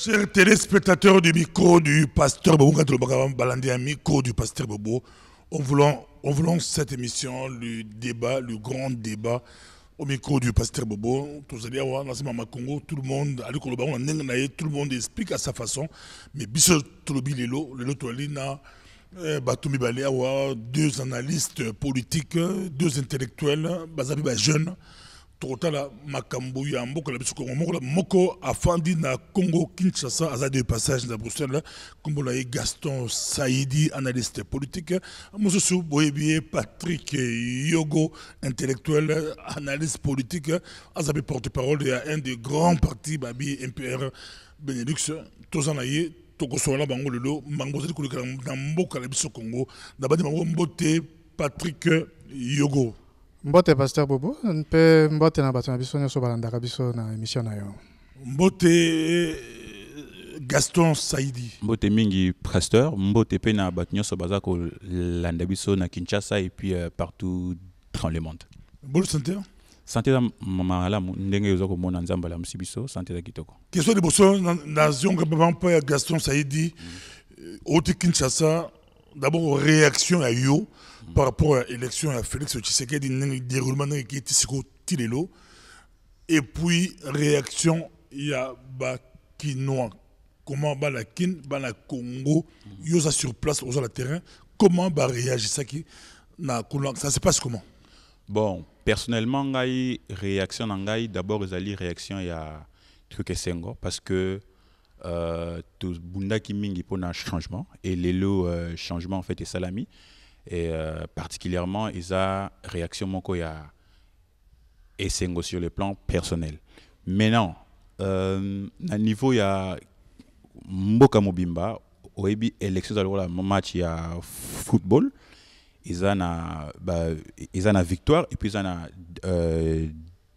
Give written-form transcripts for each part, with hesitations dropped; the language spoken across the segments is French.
Chers téléspectateurs du micro du pasteur Bobo, un micro du pasteur Bobo, en voulant cette émission, le débat, le grand débat, au micro du pasteur Bobo, tout le monde explique à sa façon, mais deux analystes politiques, deux intellectuels, jeunes, Totala Makambu ya mboka la biso moko afandi na Congo Kinshasa azade passage na Bruxelles kombola Gaston Saïdi analyste politique mosusu boyebi Patrick Yogo intellectuel analyste politique azabe porte-parole de un des grands partis babi MPR Benelux tozanaye tokosola bango lelo mangozeli koleka na mboka la biso Congo dabadi bango mbote Patrick Yogo. Mbote pasteur Bobo, mpe mbote na bato na biso nyonso balandaka biso na émission na yo. Mbote Gaston Saïdi. Mbote mingi pasteur, mbote pe na bato nyonso baza ko landa biso na Kinshasa et puis partout dans le monde. Bonne santé. Santé da malamu ndenge yoza ko mona nzamba la musibiso, santé da kitoko. Question de bosso na zionga papa Gaston Saïdi au Kinshasa, d'abord réaction à yo. Par rapport à l'élection à Félix Tshisekedi, déroulement qui est ici Tilelo, et puis réaction il y a Bakinois. Comment la Kin, la Congo, yosa sur place aux la terrain, comment réagir ça qui ça se passe comment? Bon, personnellement, ngai réaction ngai d'abord ils réaction il y a truc et sengo parce que tout bunda qui mingi pour un changement et les lots changement en fait et salami. Et particulièrement, ils ont réaction moko ya esengo sur le plan personnel. Maintenant, à niveau ya mboka mobimba, oebi élection dans match ya football, ils ont na victoire et puis ils ont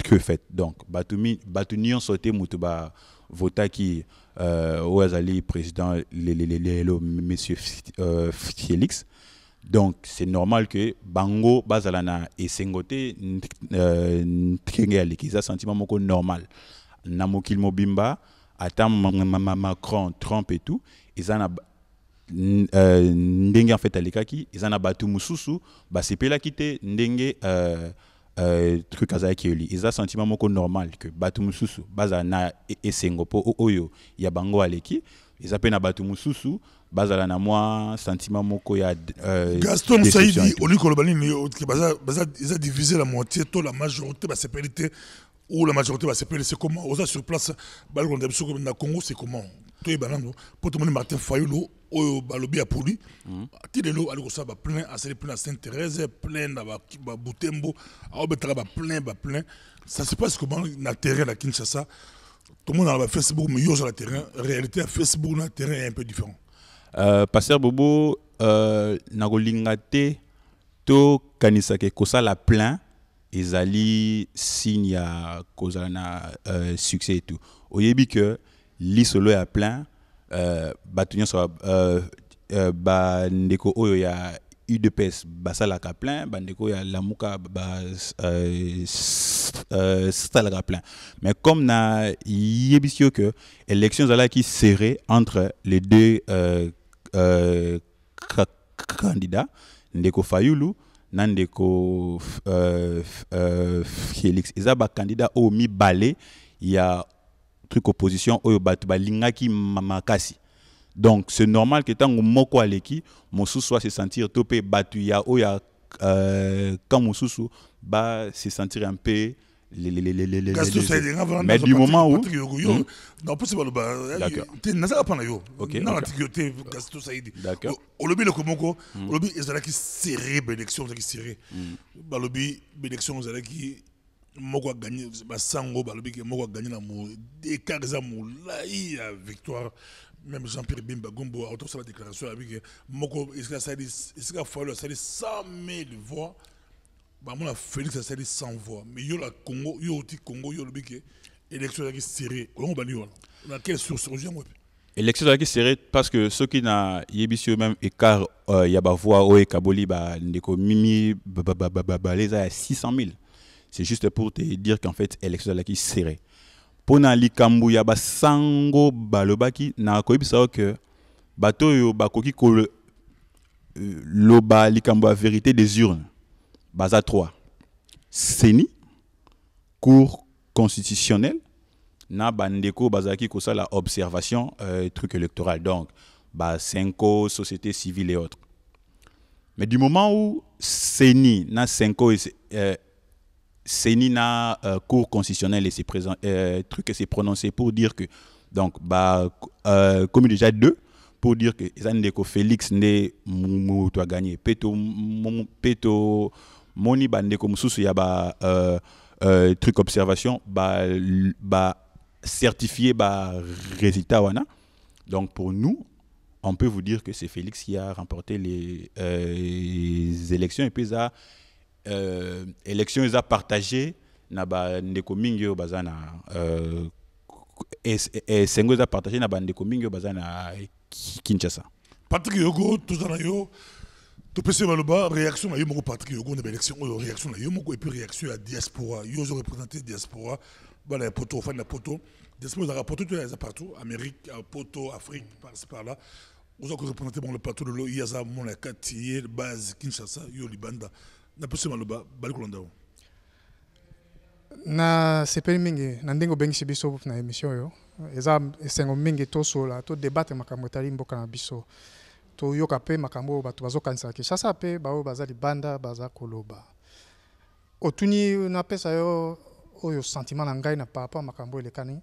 que fait. Donc, batunion sauté mutuba vota qui ouazali président le monsieur Félix. Donc, c'est normal que Bango, Bazalana et Sengote, Tringali, sentiment moko normal. Namokil Mobimba, Atam Macron, Trump et tout, ils en ndenge en fait alikaki, ils en batu mususu, c'est pela kite ndenge truc azaki oli. Ils ont sentiment moko normal que batu mususu, Bazana et Sengopo oyo, ya Bango aleki, ils appellent na batu mususu. Bazala na moi sentiment moko ya Gaston Saïdi au lieu ils ont divisé la moitié to la majorité va séparité ou la majorité va séparer c'est comment on sur place na Congo c'est comment to banano pour tout le monde Martin Fayulu au balobi a poli tidelo ali ko ça va plein à Sainte-Thérèse plein na ba Butembo a betala ba plein ça se passe comment na terrain la Kinshasa tout le monde a Facebook mais yo sur le terrain réalité à Facebook na terrain est un peu différent. Pasteur Bobo, Nagolingate, to kanisake kosa la plein, ezali signe ya kosa na succès et tout. Oyebi que l'isolo ya plein, batunyo so ndeko oyo ya UDPS basala ka plein, bandeko ya lamuka stala ka plein. Mais comme na yebisio que élection zala qui serré entre les deux candidat ndeko Fayulu na ndeko Félix eza ba candidat o mi balé ya truc opposition oyo batu balingaki makasi. Donc c'est normal que tant moko aleki mosusu soit se sentir topé batu ya oya quand mosusu ba se sentir un peu mais du moment où non possible d'accord naza pas na yo na l'antiquité Gaston Saïdi d'accord olobi le komoko olobi ezala ki serré élection ezala ki serré balobi élection ezala ki moko gagner basango balobi ke moko gagner na mo écart za molai ya victoire même Jean-Pierre Bemba Gombo a autorisé la déclaration avec moko est-ce fallu ça 100 000 voix. Bah moi la Félix a sali 100 voix mais yo la Congo yo oti Congo yo le bique élection qui serré on va dire dans quelle source aujourd'hui élection qui serré parce que ceux qui n'a yebisio même écart y a ba voix o Kaboli ba ndeko mimi les à 600 000 c'est juste pour te dire qu'en fait élection qui serré pona likambu ya basango balobaki na koyebisa que bato yo bakoki ko loba likambu ya vérité des urnes baza 3 CENI cour constitutionnelle na bandeko bazaki ko la observation truc électoral donc ba 5 société civile et autres. Mais du moment où CENI na 5 CENI na cour constitutionnelle et c'est truc s'est prononcé pour dire que donc bah comme déjà 2 pour dire que Zandeko Félix ne mutu a gagné peto moni bandeko mususu ya ba truc observation ba certifié ba résultat wana. Donc pour nous on peut vous dire que c'est Félix qui a remporté les élections et puis ça élections ils a partagé na ba ndeko mingi yo bazana et sengo ils a partagé na ba ndeko mingi yo bazana Kinshasa. Patrick Yogo tout ça yo to pese baloba réaction na yo moko Patrick Yogo na élection réaction na yo moko et puis réaction à diaspora yo zo représenter diaspora bala poto fan la poto diaspora za poto tu les partout Amérique poto Afrique par là vous avez représenté bon le plateau de l'eau yaza mon la quartier base Kinshasa yo libanda na pese baloba balikolanda na sepeli mingi na ndenge obengisi biso na émission yo eza esengo mingi tosola to débattre makambo etali mboka na biso toyoka mpe makambo bato bazokanisa Kinshasa mpe bao baza libanda baza koloba otuni napesa yo oyo sentiment na ngai na papa makambo elekani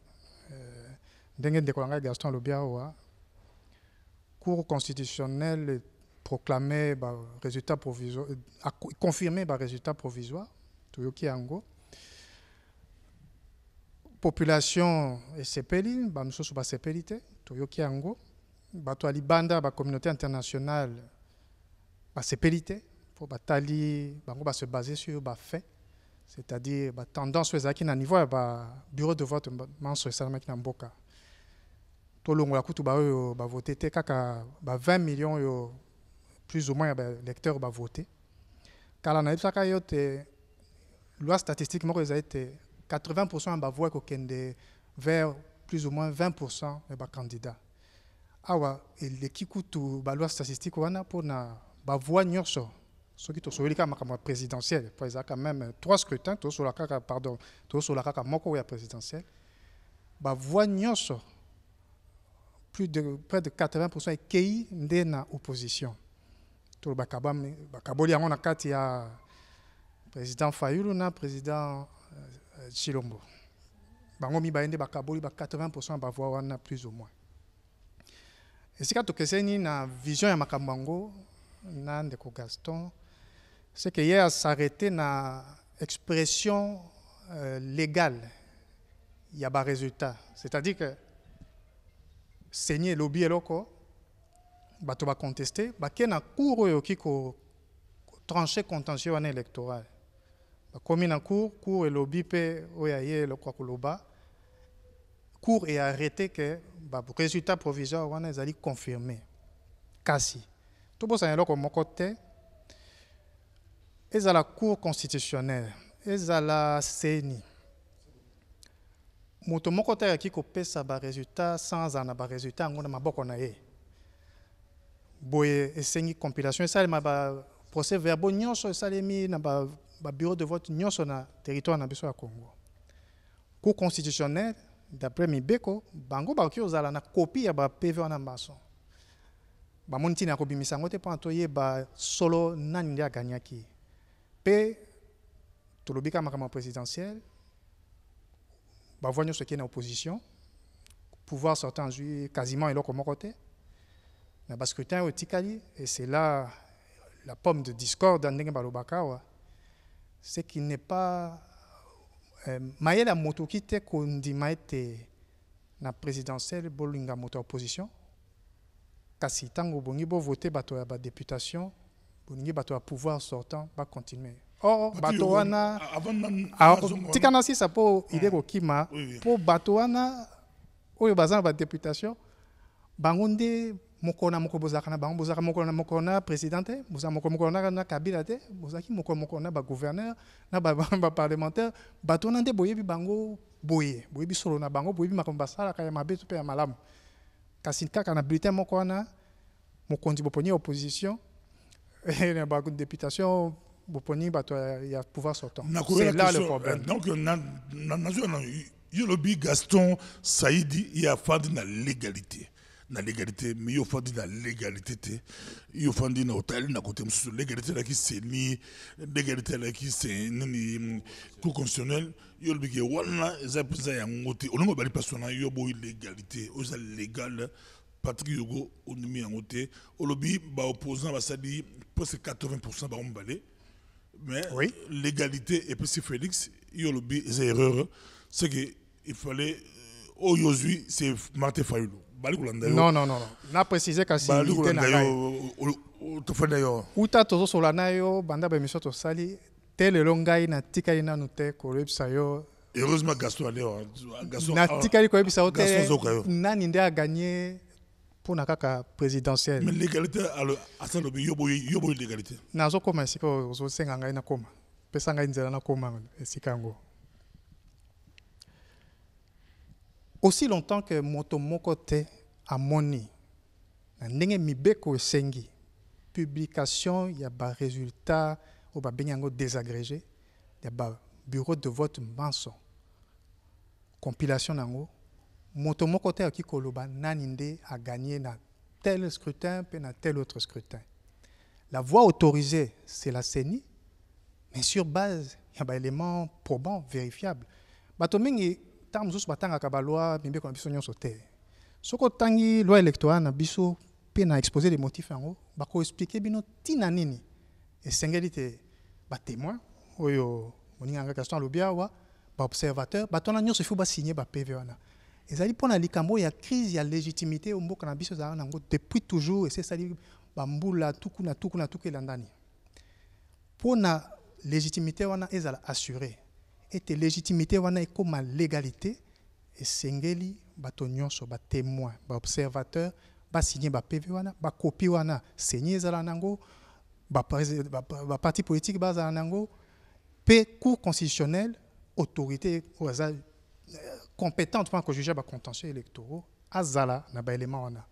ndenge ndeko na ngai Gaston Lobia owa cour constitutionnelle proclamé ba résultat provisoire confirmé ba résultat provisoire toyoki yango population esepeli ba misusu ba sepelité toyoki yango bato alibanda ba communauté internationale ba sepelité pour batali bango ba se baser sur ba fait c'est-à-dire ba tendance ezaki na niveau ya ba bureau de vote manso esalamaki na mboka tolongola kutu ba oyo ba voter te kaka ba 20 millions yo plus ou moins ba lecteurs ba voter kala na ebsaka yo te loi statistique moko ezali te 80% ba voix kokende vers plus ou moins 20% de ba candidats. Awa eleki kutu ba loi statistique wana pona ba voix nyonso soki to solika makambo présidentielle par exemple quand même 3 scrutins to solaka pardon to solaka moko ya présidentielle ba voix nyonso plus de près de 80% ekei nde na opposition to ba kaboli yango na kati ya président Fayulu na président Chilombo. Bango mi baende bakaboli ba 80% ba voix wana plus ou moins. Et si kato keseni na vision ya makambango na ndeko Gaston c'est que hier s'arrêter na expression légale il y a ba résultat. C'est-à-dire que CENI lobby eloko bato ba contester ba kena cour oyo kiko trancher contentieux wana électoral. Comme en cours et lobby pe oyaye le koloba cours et arrêté que ba résultat provisoire wana ezali confirmé kasi to bosa yelo ko mokote ezala cour constitutionnelle ezala CENI moto mokote ya kiko pesa ba résultat sans ana ba résultat ngona maboko na ye boye esengi compilation ça ba procès verbaux nyonso esalemi na ba bureau de vote nyonso na territoire na biso ya Congo. Cour constitutionnelle d'après Mibeko bango ba ki ozala na copie ya ba PV wana maso. Ba monti na ko bimisa ngote pa toye ba solo nani ndia ganyaki. Pe tolobika makambo présidentiel ba voix nyonso ki na opposition pouvoir sortant jui quasiment eloko mokote. Na ba scrutin au tikali et c'est là la pomme de discorde dans ndenge balobakawa. C'est qu'il n'est pas maïla moto qui te kondima ete na présidentielle bolinga moto opposition kasi tango bongi bo voter bato ya ba députation bongi bato ya pouvoir sortant va continuer bato wana tikana si ça po idée ko kima po bato wana oyo bazana ba députation bangonde mokona moko bozaka na bango bozaka mokona présidente bozaka mokona na kabila te bozaki mokona ba gouverneur na ba parlementaire bato na nde boyebi bango boye bisolo na bango boye makambo basala kaya mabe to pe ya malamu kasi kaka na bulletin moko wana mokonzi boponi opposition na ba députation boponi bato ya pouvoir sortant. C'est là le problème. Donc Yolobi Gaston Saïdi il y a fait de la légalité. Na légalité mais il faut dire la légalité il faut dire na hôtel na côté sur légalité là qui c'est ni légalité là qui c'est ni constitutionnel Yolobi que wala za pesa ya ngote olongo bali pasona yobo illégalité oza légal Patrick Yogo onimi ya ngote olobi ba opposant ba sadi presque 80% ba ombalé mais oui. Légalité et puis c'est Félix Yolobi c'est erreur c'est que il fallait aujourd'hui c'est Martin Fayulu. Non. Na précisé que si il était uta tozo solana yo banda ba mission to sali tel longai na tikali na note ko rebisa yo. Heureusement Gaston allait Gaston. Na tikali ko rebisa yo nani nde a gagné pour na kaka présidentiel. Mais l'égalité à ça lobi yobo l'égalité. Nazo koma isika ozo senga ngai na koma. Pesa ngai nzela na koma esika ngo. Aussi longtemps que moto moko te amoni na ndenge mibeko esengi publication ya ba résultat ou ba benyango désagrégé ya ba bureau de vote manso compilation nango moto moko te aki koloba nani nde a gagné na tel scrutin pe na tel autre scrutin. La voix autorisée c'est la CENI mais sur base ya ba éléments probants vérifiables. Bato mingi tam sus batanga ka ba loi mimbe ko biso nyonso te. Soko tangi loi électorale na biso pe na exposer des motifs yango ba ko expliquer bino tina nini et sengeli te ba témoin oyo moninga nga Gaston Lobia wa ba observateur ba tona nyonso fu ba signer ba PV wana ezali pona likambo ya crise ya légitimité o mboka na biso za nango depuis toujours et c'est ça ba mbula tuku na tuku elandani pona légitimité wana ezala assurée et légitimité wana ekoma légalité et sengeli bato nyonso ba témoin ba observateur ba signer ba PV wana ba copie wana signer ezala nango ba parti politique baza nango pe cour constitutionnelle autorité compétente pour juger ba contentieux électoraux azala na ba élément wana.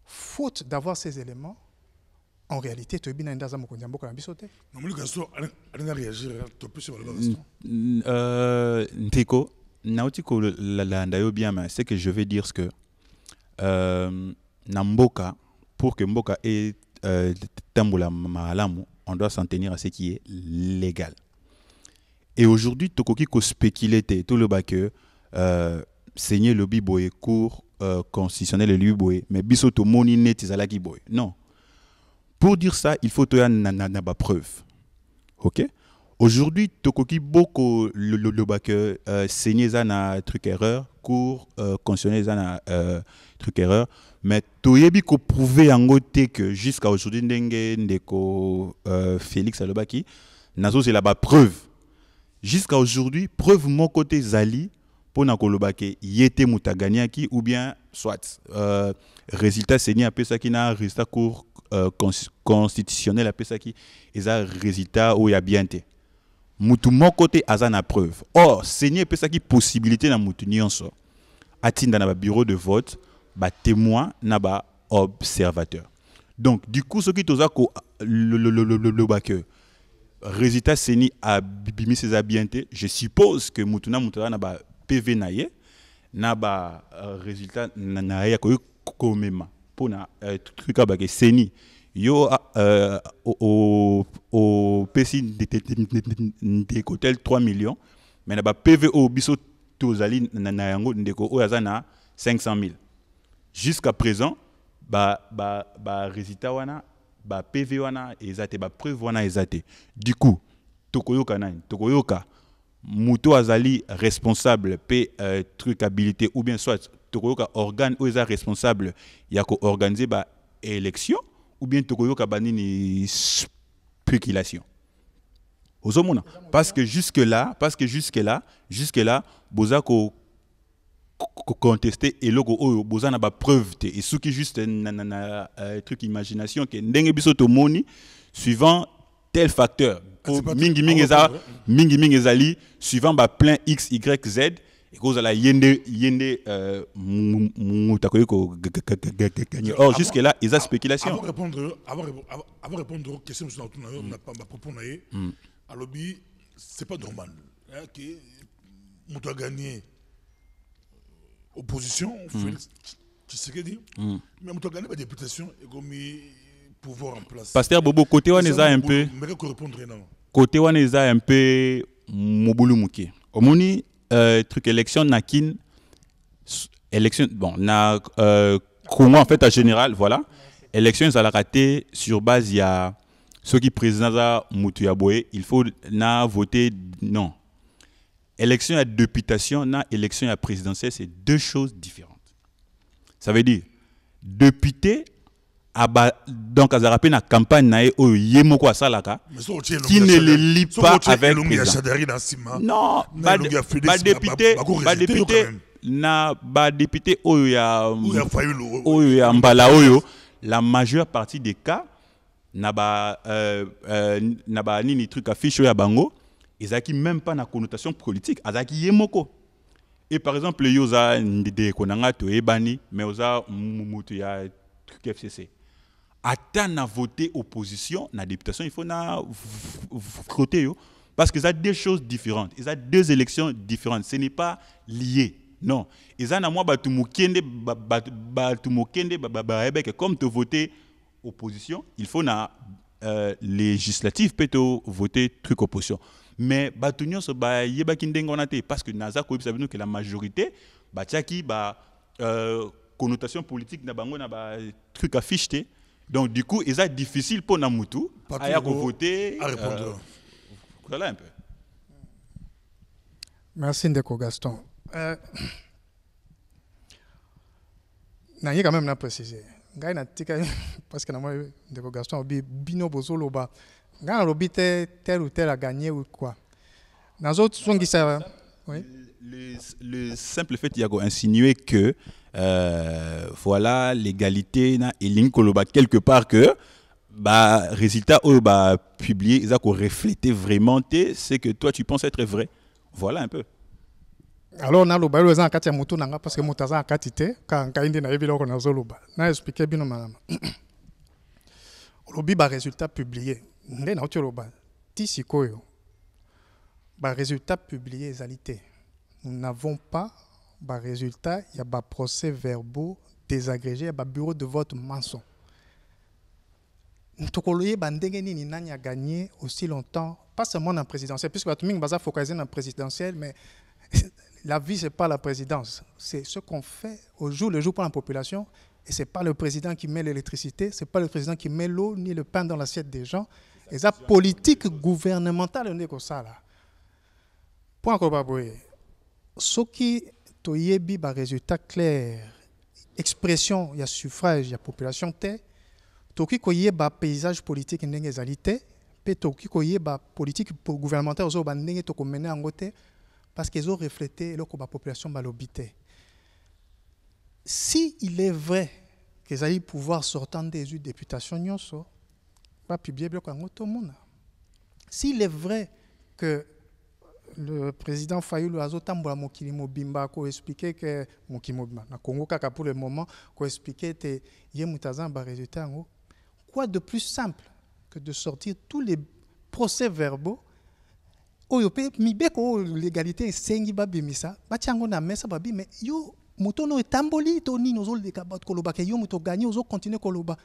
Faute d'avoir ces éléments en réalité tu bina ndaza mokonzi mboka na biso te. Non mais Gaston allez réagir tu peux sur le Gaston. Ntiko nauti ko la ndayo bien mais c'est que je vais dire ce que na mboka pour que mboka ait tambola malamu on doit s'en tenir à ce qui est légal. Et aujourd'hui tokoki ko spéculer tout le bas que saigner le biboye cour constitutionnel le biboye mais biso to moni net ezala ki boy. Non. Pour dire ça, il faut qu'il y ait une preuve. Ok? Aujourd'hui, tokoki beaucoup le bac saigner na truc erreur, cours constitutionnel na truc erreur, mais toyebi ko prouver en côté que jusqu'à aujourd'hui ndeko Félix Alobaki, nazo c'est là-bas preuve. Jusqu'à aujourd'hui, preuve mon côté Zali pour na kolobake yete mutaganiaki ou bien soit résultat saigner après ça qui na résultat cours constitutionnel après ça qui est un résultat où il y a bien été. Moutou mon côté a na preuve. Or saigner après ça qui possibilité na moutou nyonso. Atinda na bureau de vote, ba témoin na ba observateur. Donc du coup ce qui toza ko le baque résultat saigner a bimi ses habienté, je suppose que moutuna na ba PV naie na ba résultat na ya ko komema pour na truc à bague seni yo au PC de hôtel 3 millions mais na ba PV au biso tozali na yango ndeko o yazana 500 000 jusqu'à présent ba résultat wana ba PV wana ezate ba preuve wana ezate du coup tokoyoka nani tokoyoka muto azali responsable pe truc habilité ou bien soit tokoyoka organe ou est responsable ya ko organiser ba élection ou bien tokoyoka banini spéculation ozomona parce que jusque là boza ko contester et logo oyo boza na ba preuve te et ce qui juste na truc imagination que ndenge biso to moni suivant tel facteur. Mingi ezali suivant ba plein X, Y, Z. Et cause la yende or jusque là ils ont spéculation. Avant de répondre aux questions sur ma propos à lobby, c'est pas normal que on a gagné opposition, Félix Tshisekedi, mais on a gagné la députation et comme pouvoir en place. Pasteur Bobo côté on est un peu côté on est un peu mobulumuki. Omoni truc élection nakin élection bon na Congo en fait en général voilà élection ça l'a raté sur base il y a ceux qui président Moutou Boye il faut na voter non élection à députation na élection à présidentielle c'est deux choses différentes ça veut dire député donc à rappelé la campagne na yemoko asalaka qui ne le lit pas avec non ba député oyo mbala oyo la majeure partie des cas na ba nini truc affiche ya bango ezaki même pas na connotation politique azaki yemoko et par exemple yoza ndede konanga to ebani mais oza mutu ya truc FCC attend à voter opposition, la députation, il faut voter. Parce que ça deux choses différentes. Il y a deux élections différentes. Ce n'est pas lié. Non. Il y a moi, comme tu voter opposition, il faut na législative peut voter truc opposition. Mais batunyo so ba yeba kindengonate parce que naza ko sabino que la majorité batiaki connotation politique na bango na ba truc affiché. Donc, du coup, c'est difficile pour Namoutou à voter. Voilà un peu. Merci, Ndeko Gaston. Je vais quand même préciser. Parce que Ndeko Gaston a dit Bino Bozoloba. Quand on a tel ou tel a gagné ou quoi. Dans les autres, le simple fait qu'il y a insinué que voilà l'égalité na et koloba quelque part que bah résultat ou bah publié ils a refléter vraiment ce que toi tu penses être vrai voilà un peu alors on a le bailo za kati ya mutu nanga parce que mutaza katite ka indi na yebilo ko na zoloba na expliquer bino malama lobi ba résultat publié nde na otoloba ti sikoyo ba résultat publié ezalité nous n'avons pas bah résultat, il y a des procès verbaux désagrégés, il y a des bureaux de vote mensonges. Nous avons gagné aussi longtemps, pas seulement dans la présidentielle, puisque tout le monde est focalisé dans la présidentielle, mais la vie, ce n'est pas la présidence. C'est ce qu'on fait au jour le jour pour la population. Et ce n'est pas le président qui met l'électricité, ce n'est pas le président qui met l'eau ni le pain dans l'assiette des gens. Et la politique gouvernementale, on est comme ça. Point qu'on va voir. Ce qui toyebi ba résultat clair expression il y a suffrage il y a population té toki koye ba paysage politique ndenge ezalité pe toki koye ba politique gouvernementale ozo ba ndenge to mener en côté parce qu'ils ont reflété le ko ba population ba lobité si il est vrai qu'ils allaient pouvoir sortant des députation nyonso pas publier bloc en auto monde s'il est vrai que le président Fayulu a zotambola mokili mobimba ko expliquer que mokili mobimba na Congo kaka pour le moment ko expliquer te yemutazan ba résultat ngo quoi de plus simple que de sortir tous les procès verbaux oyo pe mibeko légalité sengi babimisa batiango na mesa babi mais yo mutono etamboli to nino zo leka bat koloba ke yo muto gagner ozo continuer koloba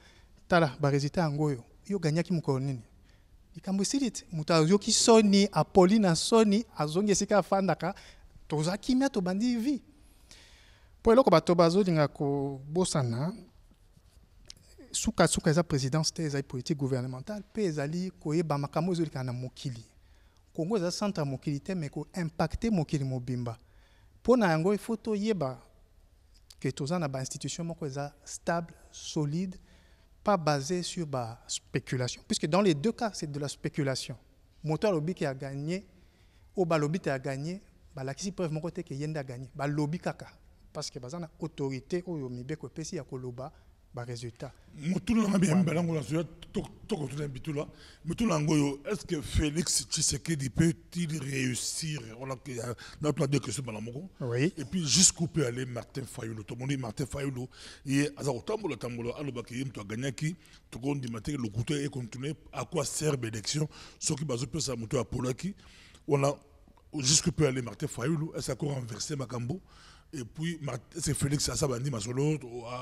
tala ba résultat ngo yo gagnaki mukolo nini ikambo silite mutu ayoki soni Apolline soni azongi esika afandaka toza kimia to bandi vi po eloko bato bazolinga kobosana suka eza présidence te eza politique gouvernementale pe ezali koyeba makambo ezolika na mokili Congo eza centre mokili te mais ko impacter mokili mobimba pona yango il faut toyeba que toza na ba institution moko eza stable solide pas basé sur la spéculation. Puisque dans les deux cas, c'est de la spéculation. Moteur lobby qui a gagné, ou lobby qui a gagné, la qui preuve mon côté que Yenda a gagné. Lobby kaka. Parce que y a une autorité, ou mibe ko pesi ya koloba, résultat. Moutoula n'a bien balango la suite, toko tout un bitula. Moutoula ngoyo, est-ce que Félix Tshisekedi peut-il réussir? On a notre deux questions balamoko. Oui. Et puis jusqu'où peut aller Martin Fayulu? Tout le monde dit Martin Fayulu. Et azaro tambola, alobaki yim to gagnaki, to gondi maté le couteau et continuer à quoi sert l'élection? Ce qui bazo peut ça mouto à Polaki. On a jusqu'où peut aller Martin Fayulu? Est-ce qu'on renverser Makambo? Et puis c'est Félix Assa Bandi Masolo,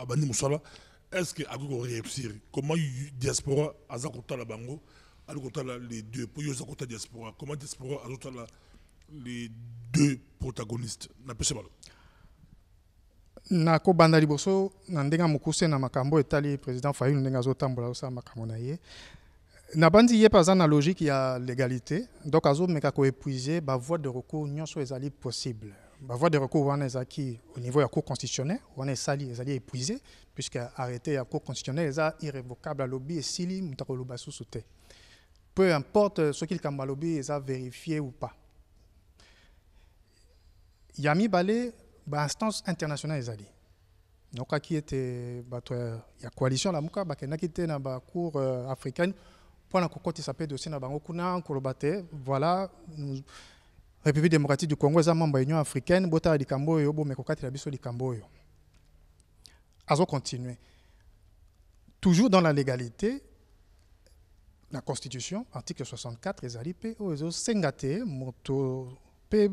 Bandi Moussala. Est-ce que Agogo réussir? Comment diaspora azakota la bango, azakota les deux pour azakota diaspora? Comment diaspora azakota les deux protagonistes? Na pese balo. Na ko banda liboso na ndenga mukuse na makambo etali président Fayulu ndenga zotambola osa makambo na ye. Na bandi ye pas na logique ya légalité. Donc azo meka ko épuiser ba voie de recours nyonso ezali possible. La voie de recours wana ezaki au niveau de la Cour constitutionnelle, wana sali ezali épuisé puisque arrêté la Cour constitutionnelle est irrévocable à lobby et sili mutakoloba sous-souté. Peu importe ce qu'il kamba lobby est vérifié ou pas. Yami balé ba instance internationale ezali. Donc qui était bato ya coalition la muka bakena kité na ba cour africaine pour la kokoti s'appelle dossier na bango kuna kolobate voilà République démocratique du Congo est membre de l'Union africaine, bota di Kamboyo, bo mekokati la biso di Kamboyo. Azo continuer. Toujours dans la légalité, la Constitution, article 64, ezali pe ozo sengate moto pe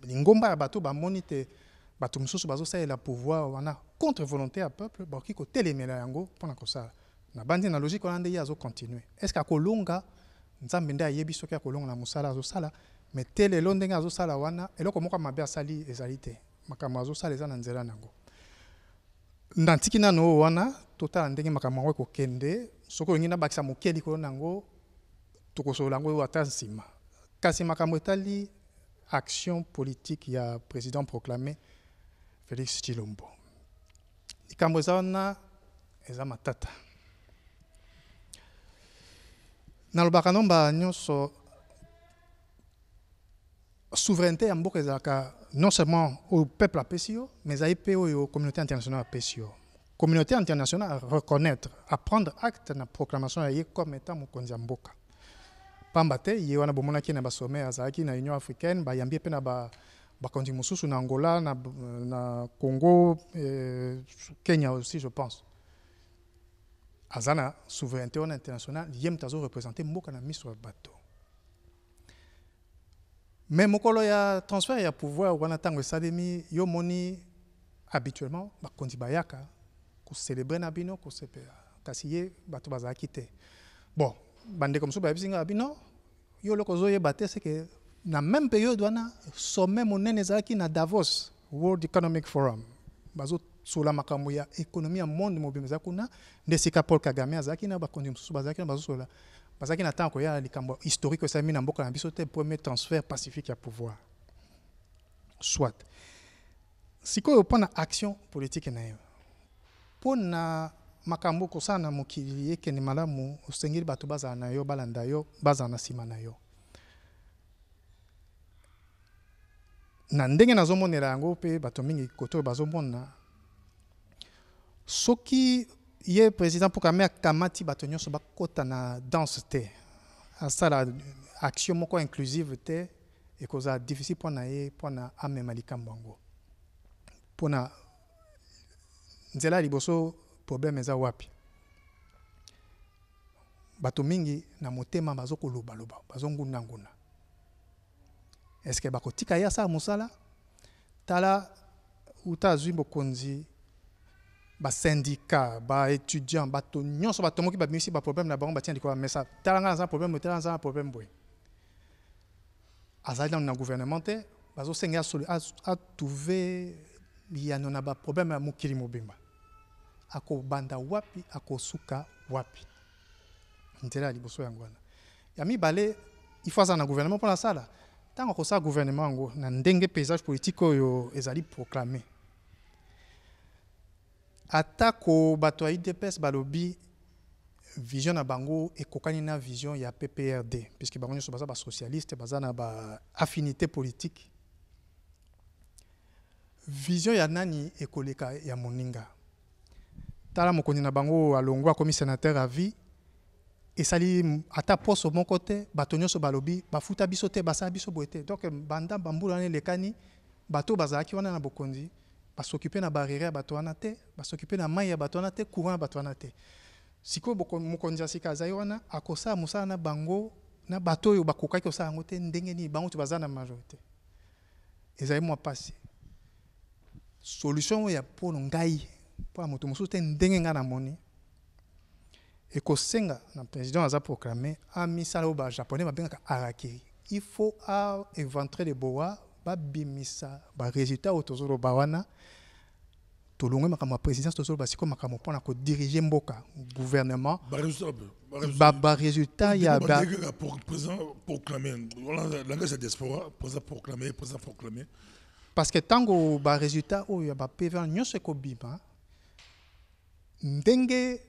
lingomba bato ba monite bato mususu bazo sa la pouvoir wana contre volonté à peuple ba kiko telemela yango pona ko ça. Na bandi na logique on ande azo continuer. Est-ce que kolonga nzambe nda yebi soki akolonga na musala azo sala mais tel est l'ondenge azo sala wana eloko moko mabe asali ezalité makambo azo sala eza na nzela nango ndantiki nano wana total ndenge makambo ngo kokende soko ngina bakisa mokeli ko nango tokosola ngo ata nsima kasi makambo etali action politique ya président proclamé Félix Tshilombo likambo eza matata nalobaka nomba nyonso souveraineté en mboka ezalaka non seulement au peuple apesio mais aipe aux communauté internationale apesio communauté internationale à reconnaître à prendre acte na proclamation ya ye comme étant mokonzi ya mboka pamba te ye wana bomonaki na basommet azalaki na Union africaine bayambi pe na bakonzi mosusu na Angola na Congo Kenya aussi je pense azana souveraineté internationale ye mtazo représenter mboka na miso ya bato. Mais mokolo ya transfert ya pouvoir wana tango esalemi yo moni habituellement bakonzi bayaka ko célébrer na bino ko sepela kasi ye bato bazaki te bon bande comme ça ba bisinga bino yo loko zo ye baté c'est que na même période wana sommet monene ezalaki na Davos World Economic Forum bazo sula makambo ya économie ya monde mobimeza kuna ndesika Paul Kagame azaki na bakonzi mususu bazaki na bazo sula parce qu'il y a tant qu'il y a likambo historique que ça mis dans beaucoup na biso te premier transfert pacifique à pouvoir soit si ko pona action politique na yo pona makambo ko sana mokili yeke ni malamu osengeli bato baza na yo balanda yo baza na sima na yo na ndenge nazomonela yango pe bato mingi koto bazomona soki ye président pour kamea kamati bato nyonso bakota na danse te asala action moko inclusive te ekoza difficile pona ye pona amema likambo yango pona nzela liboso problème eza wapi bato mingi na motema bazokoloba loba bazonguna nguna est-ce que bakotika ya sa musala tala uta azwi bokonzi ba syndicat ba étudiant bato nyonso bato moki ba misi ba problème na bango ba tient diko mais ça talanga za problème talanga za problème boy azali dans na gouvernement te bazo senga a trouver liano na ba problème ya mokili mobimba ako banda wapi ako suka wapi ntela liboso yango wana ya mibale il faut ça na gouvernement pour la sala tant ko ça gouvernement ngo na ndenge paysage politique oyo ezali proclamer atako bato ya IDPS balobi vision na bango ekokani na vision ya PPRD puisque bango nyonso baza ba socialiste baza na ba affinité politique vision ya nani ekoleka ya moninga tala mokonzi na bango alongwa comme sénateur à vie et sali ata poste au mon côté bato nyonso balobi bafuta biso te basala biso boete donc banda bambula ne lekani bato bazalaki wana na bokonzi s'occuper na barrière bato wana te s'occuper na mai ya bato wana te courant bato wana te siko mokonzi asika azali wana akosa musala na bango na bato oyo bakokaki osala yango te ndenge nini bango to baza na majorité ezali mwa pasi solution ya mpono ngai mpo moto mosusu te ndenge nga na moni ekosenga na président aza proclamé amisala oyo bajaponais babengaka harakiri il faut éventrer de boa babimisa barésultat oyo tozoloba wana tolongwe makambo ya présidence tozoloba sikoyo makambo mpona kodiriger mboka gouvernement barésultat ya président proclamé langage ya diaspora président proclamé parce que ntango barésultat oyo ya bapv nyonso ekobima ndenge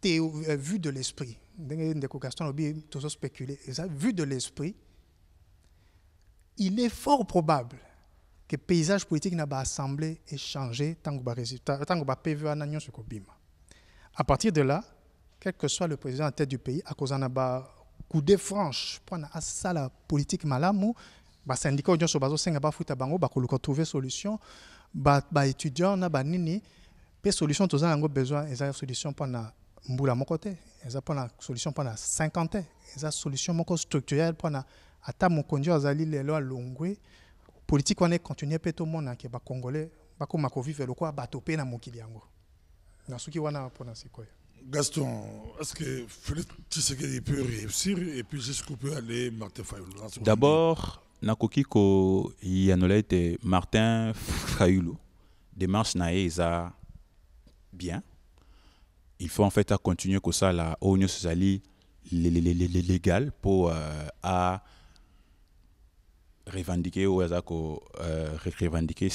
vu de l'esprit ndenge ndeko Gaston lobi tozo spéculer eza vu de l'esprit il est fort probable que le paysage politique n'a pas assemblé et changé tant que résultat tant que PV wana nyonso ekobima à partir de là quel que soit le président en tête du pays à cause na ba coup de franche pour na asala politique malamu ba syndicat nyonso bazo senga ba futa bango ba koluka trouver solution ba étudiant na ba nini pe solution toza nango besoin eza solution pour na mbula moko te eza pour na solution pour na 50 ans eza solution moko structurelle pour na ata mokonzi azali lelo alongwe politique wana continuer pe to mona ke ba congolais ba ko makovivre lokwa bato pe na mokili yango na soki wana pour na sikoya. Gaston, est-ce que Félix Tshisekedi peut réussir et puis jusqu'où peut aller Martin Fayulu? D'abord, nakoki ko yanolete Martin Fayulu démarche naeza bien. Il faut en fait continuer comme ça la Union sociale légale pour à revendiquer ou revendiquer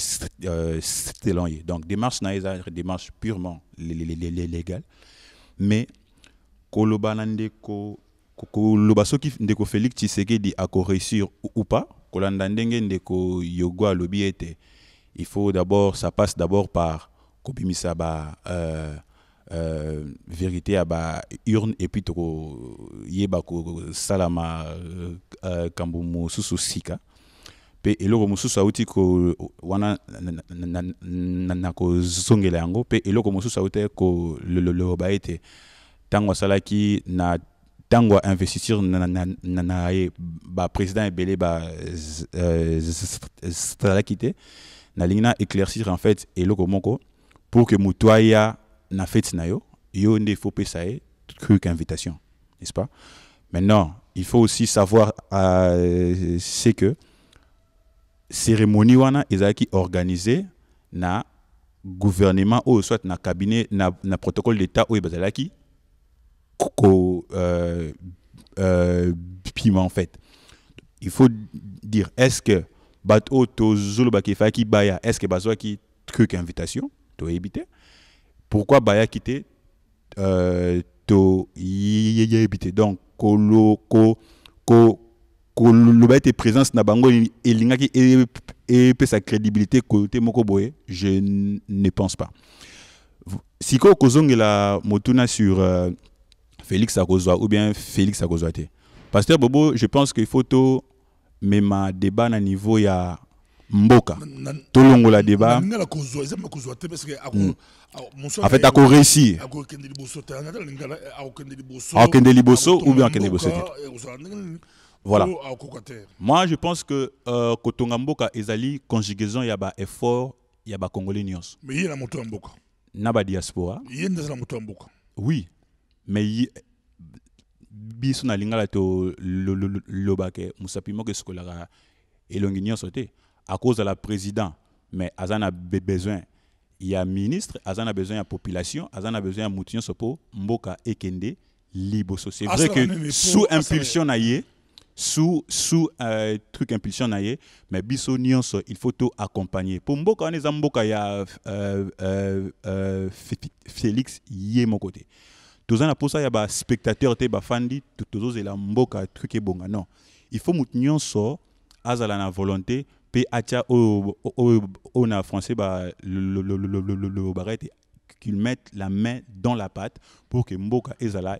donc démarche naeza démarche purement légale. Mais koloba ndeko koloba soki ndeko Félix Tshisekedi a réussir ou pas kolanda ndenge ndeko yogwa lobi ete il faut d'abord ça passe d'abord par kobimisa ba vérité à ba urne et puis to yeba ko salama kambumu susu sika pe eloko mususu auti ko wana na ko zongela yango pe eloko mususu auti ko le ba ete tango salaki na tango investir na ba président ebele ba salaki te na lingna éclaircir en fait eloko moko pour que mutoya na fête na yo nde faut payer truc invitation, n'est-ce pas? Maintenant, il faut aussi savoir c'est que cérémonie wana ezaki organisé na gouvernement ou soit na cabinet na protocole d'état ou bazalaki piment en fait. Il faut dire est-ce que bato to zolo bakifaki baya est-ce que bazwaki truc invitation to éviter pourquoi baya quitter to éviter donc le ba présence na bango elingaki et sa crédibilité côté moko boye je ne pense pas siko kozongela motuna sur Félix Akozwa ou bien Félix Akozwa te pasteur Bobo je pense qu'il faut to même débat na niveau ya mboka tolongo la débat en fait ako réussi akende liboso ou bien akende liboso voilà moi je pense que kotonga mboka ezali conjugaison ya ba effort ya ba congolais nyonso mais yena moto ya mboka na ba diaspora yenda moto ya mboka oui mais biso na lingala to lobake musapi moko eskolara elongi nyonso te à cause de la président mais azana besoin il y a ministre azana besoin ya population azana besoin ya mutinyo sopo mboka ekende liboso c'est vrai que sous impulsion na ye sous truc impulsion na ye mais biso nyonso il faut tout accompagner pour mboka on est mboka ya Félix yé mon côté tozana pour ça ya ba spectateur te ba fandi tozo la mboka truc ebonga non il faut mutinyo so azala na volonté pe acha o na français ba le barrette qu'ils mettent la main dans la pâte pour que Mboka ezala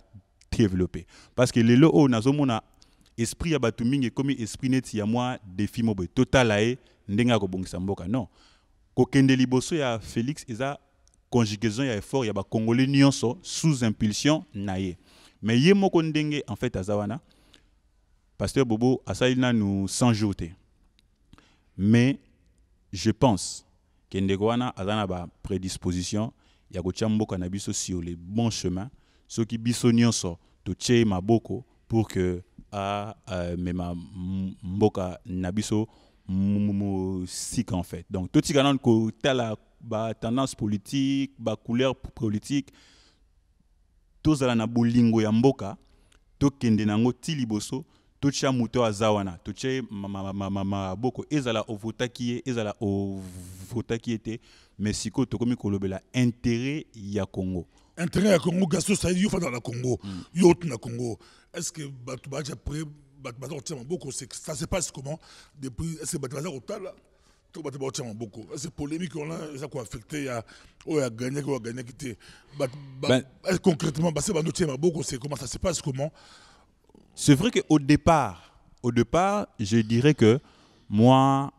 développer. Parce que les lots nazomona esprit ya batu mingi comme esprit neti ya moi défi mobe total ae ndenga ko bongisa Mboka. Non. Ko kende liboso ya Félix eza conjugaison ya effort ya ba congolais nyonso sous impulsion naie. Mais ye moko ndenge en fait azawana pasteur Bobo asalina nous 100 jours. Mais je pense que Ndegwana a une prédisposition, il y a Mboka na biso sur les bons chemins, ceux qui biso nyonso to tche maboko pour que mema Mboka na biso sik en fait. Donc tout ce ko tala ba tendance politique, ba couleur politique, tous ala na bolingo ya Mboka, to kende nango ti liboso tocha muto azawana toche maboko ezala ovota qui ezala ovota qui était mais siko to komi kolobela intérêt ya Congo Congo gasto ça yo fa dans la Congo yo na Congo est-ce que batu ba après batu tia maboko ça se passe comment depuis est-ce que batu ba otala to batu ba tia maboko c'est polémique on a ça quoi affecté ya gagné qui concrètement c'est ba tia maboko c'est comment ça se passe comment. C'est vrai qu'au départ, je dirais que moi,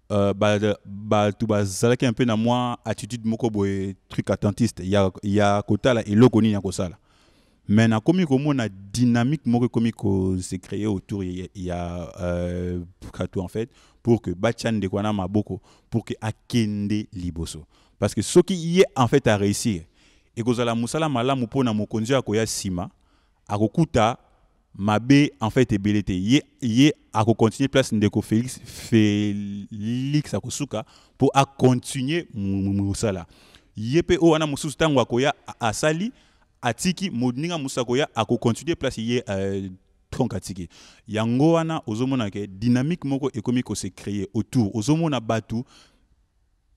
tout bazalaki un peu dans moi attitude moko boy truc attentiste. Il y a kota là et lokoni ya kosala. Mais na komi komo na dynamique moko komi ko s'est créé autour il y a katou en fait pour que bachan de kwana maboko pour que akende liboso. Parce que ce qui y est en fait à réussir et kozala musala malamu pona mokonzi akoya sima akokuta mabe en fait ebelete ye ako continuer place ndeko Félix akosuka pour a continuer musala yepe o wana mususu tango akoya asali atiki modninga musakoya ako continuer place ye tronkatiki yango wana ozomona ke dynamique moko ekomi ko se créer autour ozomona batu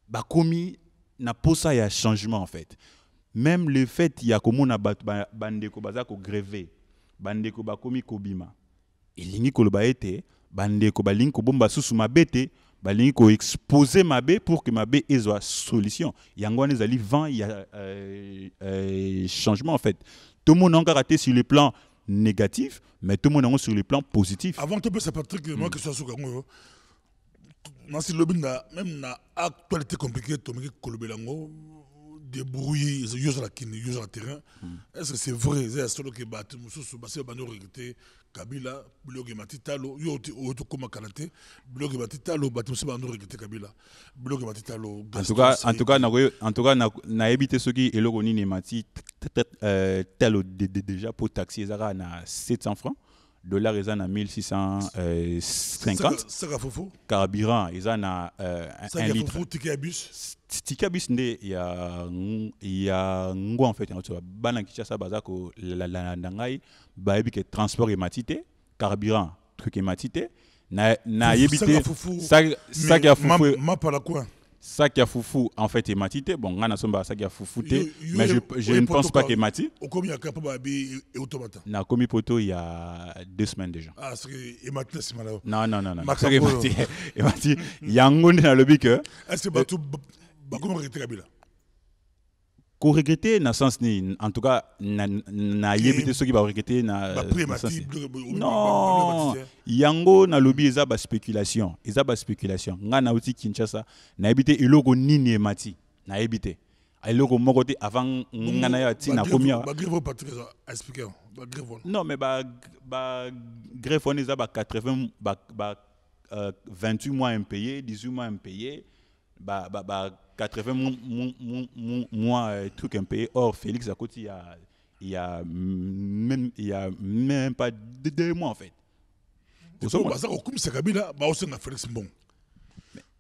bakomi na posa ya changement en fait. Même le fait ya komona bandeko bazako gréver bandeko bakomi kobima elingi koloba ete bandeko balingi ko bomba susu mabete balingi ko exposer mabe pour que mabe ezwa solution yango wana ezali vent ya changement en fait. Tout le monde a encore raté sur le plan négatif mais tout le monde a sur le plan positif. Avant tout c'est Patrick moi que ça sous Congo Nancy Lobinda même na actualité compliquée Tomiki Kolobelango débrouiller les la terrain. Est-ce que c'est vrai c'est solo que battu mususu basi bando regretter Kabila blogue matitalo yo to koma kalate blogue matitalo battu mususu bando regretter Kabila blogue matitalo. En tout cas na éviter ceux qui eloko nini mati tel déjà pour taxi ezara na 700 francs dollars ils en a 1650 carburant ils en a 1 litre ticket bus nde ya ngo en fait bana Kinshasa bazako la ndangai ba yebi que transport et matité carburant truc et matité na yebité ça qui a foufou ma para quoi ça qui a foufou en fait est matité bon ngana somba ça qui a foufouté mais je ne pense pas que mati okomi akapa ba bi et automata na komi poto il y a 2 semaines déjà c'est que et matité c'est malheureux non et mati yango na lobi que est-ce que batu ba comment regretter Kabila ko regretter na sens ni en tout cas na yebite ceux qui va regretter na non yango na lobby eza ba spéculation ngana uti Kinshasa na yebite eloko nini emati na yebite eloko moko te avant ngana ya tina komia ba grève Patrick expliquer ba grève non mais ba grève on eza ba 80 ba 28 mois impayés 18 mois impayés ba 80 mois truc impayé. Or Félix à côté il y a même pas 2 mois en fait.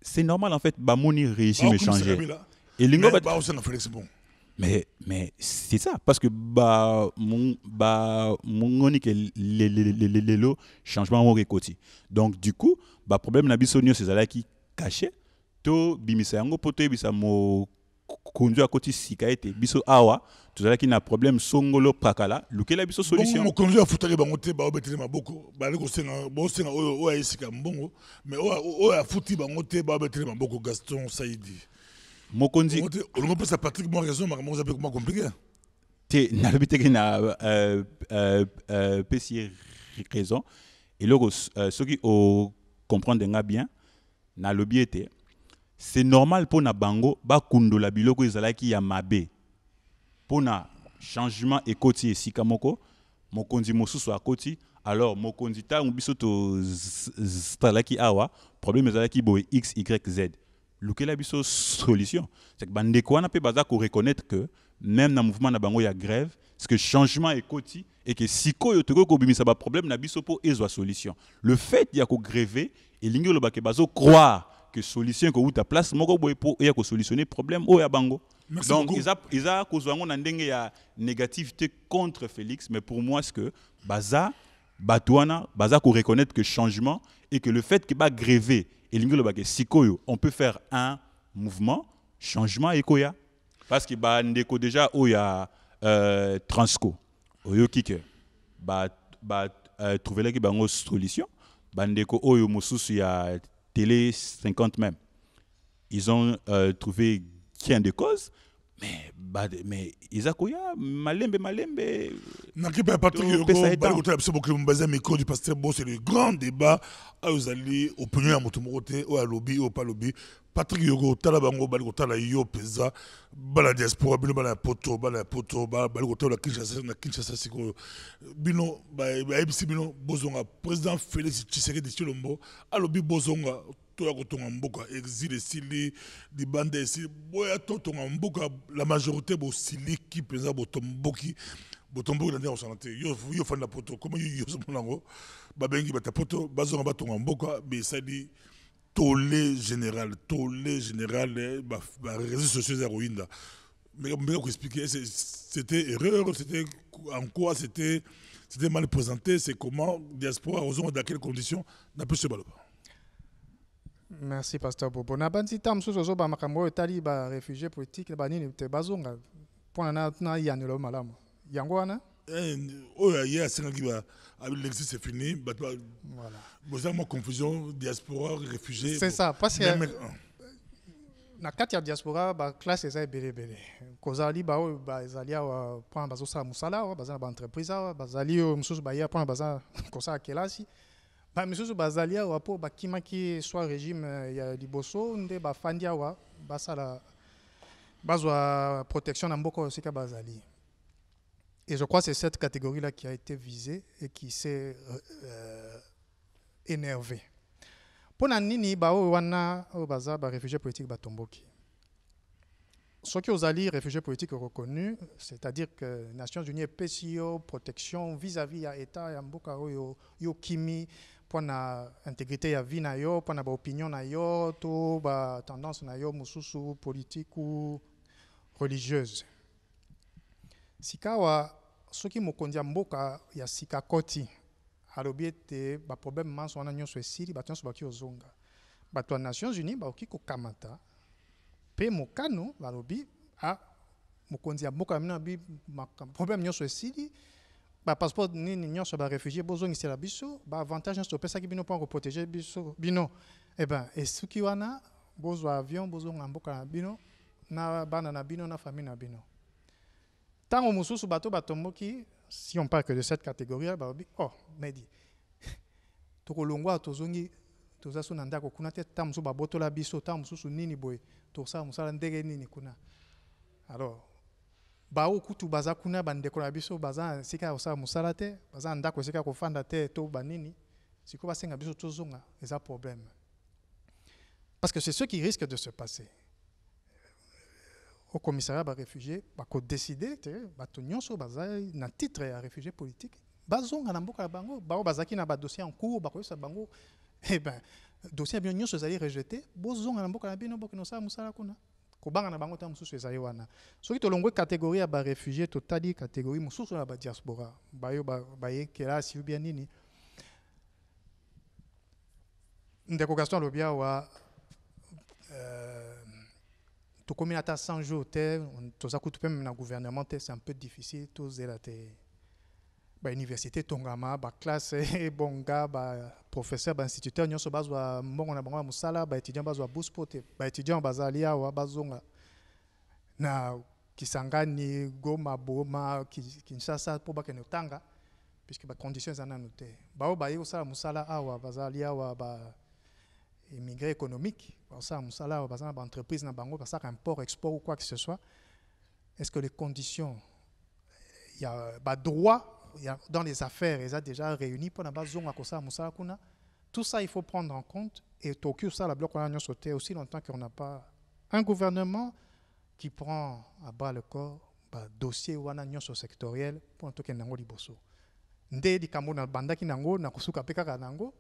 C'est normal en fait bamoni régime échangé. Et lingo mais c'est ça parce que mon que les changement au côté. Donc du coup problème na bisonio c'est ça qui caché to bimisa yango poto ebisa mo konjo akoti sikaete biso awa tozala ki na problème songolo prakala lukela biso solution mo konjo afutaki bango te ba obetele maboko ba leko senga bo senga oya isika mbongo mais oya afuti bango te ba obetele maboko Gaston Saidi mokonzi on peut ça Patrick moi raison mais moi j'appelle comment compliqué. Te na lobi te na pesi raison et là ceux qui comprendre nga bien na lobi était c'est normal pour na bango ba kundola biloko ezalaki ya mabe pour na changement ekoti esika moko mokonzi mosusu akoti alors mokonzi ta biso to stalaki awa problème ezalaki boy x y z lukela biso solution c'est que bandeko wana pe baza ko reconnaître que même dans mouvement na bango ya grève parce que changement ekoti et que sikoyo to ko bimisa ba problème na biso po ezwa solution le fait ya ko gréver et lingi lo ba ke bazo croire que solution ko uta place moko boy po ya ko solutionner problème o ya bango. Merci donc beaucoup. Ils a kozwango na ndenge ya négativité contre Félix mais pour moi c'est que baza batouana baza ko reconnaître que changement et que le fait que ba gréver et lingi lo ba ke sikoyo on peut faire un mouvement changement ekoya parce que ba ndeko déjà o ya Transco oyo kike ba trouver là ki bango solution bandeko oyo mosusu ya télé 50 même ils ont trouvé gain de cause mais izakoya malembe nakipa Patrick Yoko balikoto biso bokle mbaza micro du pasteur Bo c'est le grand débat à uzali opinion ya moto mokote o ya lobby o pas lobby Patrick Yoko tala bango balikoto la yo pesa bala diaspora bino bala poto balikoto la Kinshasa siko bino ba ebisi bino bozonga président Félix Tshisekedi Tshilombo a lobby bozonga toya kotonga mboka exil esili di bande esili boya totonga mboka la majorité bo sili ki pesa botomboki na ndenge osanate yo fanda poto comment yo somonango babengi bata poto bazonga batonga mboka be sali tollé général ba réseaux sociaux za Rwanda mais on peut expliquer c'était erreur c'était en quoi c'était mal présenté c'est comment diaspora dans quelles conditions n'a pas se baloba. Merci pasteur Bobo. Na banzi tam so ba makambo etali ba réfugiés politiques ba nini te bazonga pona na yanelo malamu. Yango wana oya ya senga ki ba avec l'exil c'est fini voilà. Boza mo confusion diaspora réfugiés. C'est ça parce que na kati ya diaspora ba classe eza belebele. Kozali ba ezali wa pona bazo sa musala wa baza ba entreprise wa bazali mususu ba ya pona baza kosa kelasi. Ba misusu bazalia wa po bakimaki soit régime ya liboso nde bafandia wa basala bazwa protection na mboko sika bazali. Et je crois que c'est cette catégorie là qui a été visée et qui s'est énervée. Pona nini ba wana baza ba réfugiés politiques batomboki. Ceux qui ont réfugiés politiques reconnus, c'est-à-dire que les Nations Unies PCO protection vis-à-vis à l'État ya mboka yo kimi pour la intégrité ya vie na yo, pour la opinion na yo, to ba tendance na yo mususu politique ou religieuse. Sikawa ceux qui mokondia mboka ya sika koti alobiete ba problème manso wana nyonso esili ba tonso ba ki ozonga. Ba to Nations Unies ba okiko kamata pe mokano balobi a mokonzi ya mboka mina bi problème nyonso esili ba passeport nini nyonso ba réfugié bozongi la biso ba avantage nyonso pesa ki bino pour protéger biso bino esuki wana bozwa avion bozonga mboka na bino na bana na bino na famille na bino tango mususu bato batomboki si on parle que de cette catégorie balobi medi tokolongwa tozongi tozasu na ndako kuna te tamusu babotola biso tamusu nini boy tosa musala ndenge nini kuna alors bao kutu baza kuna bandeko na biso baza sika osala musala te baza ndako sika kofanda te to banini siko basenga biso tozonga eza problème parce que c'est ce qui risque de se passer au commissariat ba réfugiés ba ko décider te bato nyonso baza na titre ya réfugié politique bazonga na mboka bango bao bazaki na ba dossier en cours ba ko sa bango dossier bien nyonso ezali rejeté bozonga na mboka na bino bokino sa musala kuna kobanga na bango ta mususu ezali wana soki tolongwe catégorie ya ba réfugié totali catégorie mususu na ba diaspora bayo ba yekela si bien nini ndeko Gaston lobia wa to komi ata 100 jours te toza kutu pe na gouvernement te c'est un peu difficile to zela te ba université tongama ba classe bonga ba professeur ba instituteur nyonso bazwa mbongo na bango musala ba étudiant bazwa bourse pote ba étudiant bazalia wa bazonga na Kisangani, Goma, Boma, Kinshasa pour bakene tanga puisque ba conditions en anoté. Bao ba yo sala musala awa bazali awa ba immigré économique, ba sala musala awa bazana ba entreprise na bango ba sala import export ou quoi que ce soit. Est-ce que les conditions il y a ba droit dans les affaires ils ont déjà réuni pour na ba zonga ko sala musala kuna. Tout ça il faut prendre en compte et Tokyo ça la bloc on a sauté aussi longtemps qu'on n'a pas un gouvernement qui prend à bas le corps le dossier ou un sectoriel pour tout kenango liboso. Ndé di kambo na banda kinango na kusuka peka kanango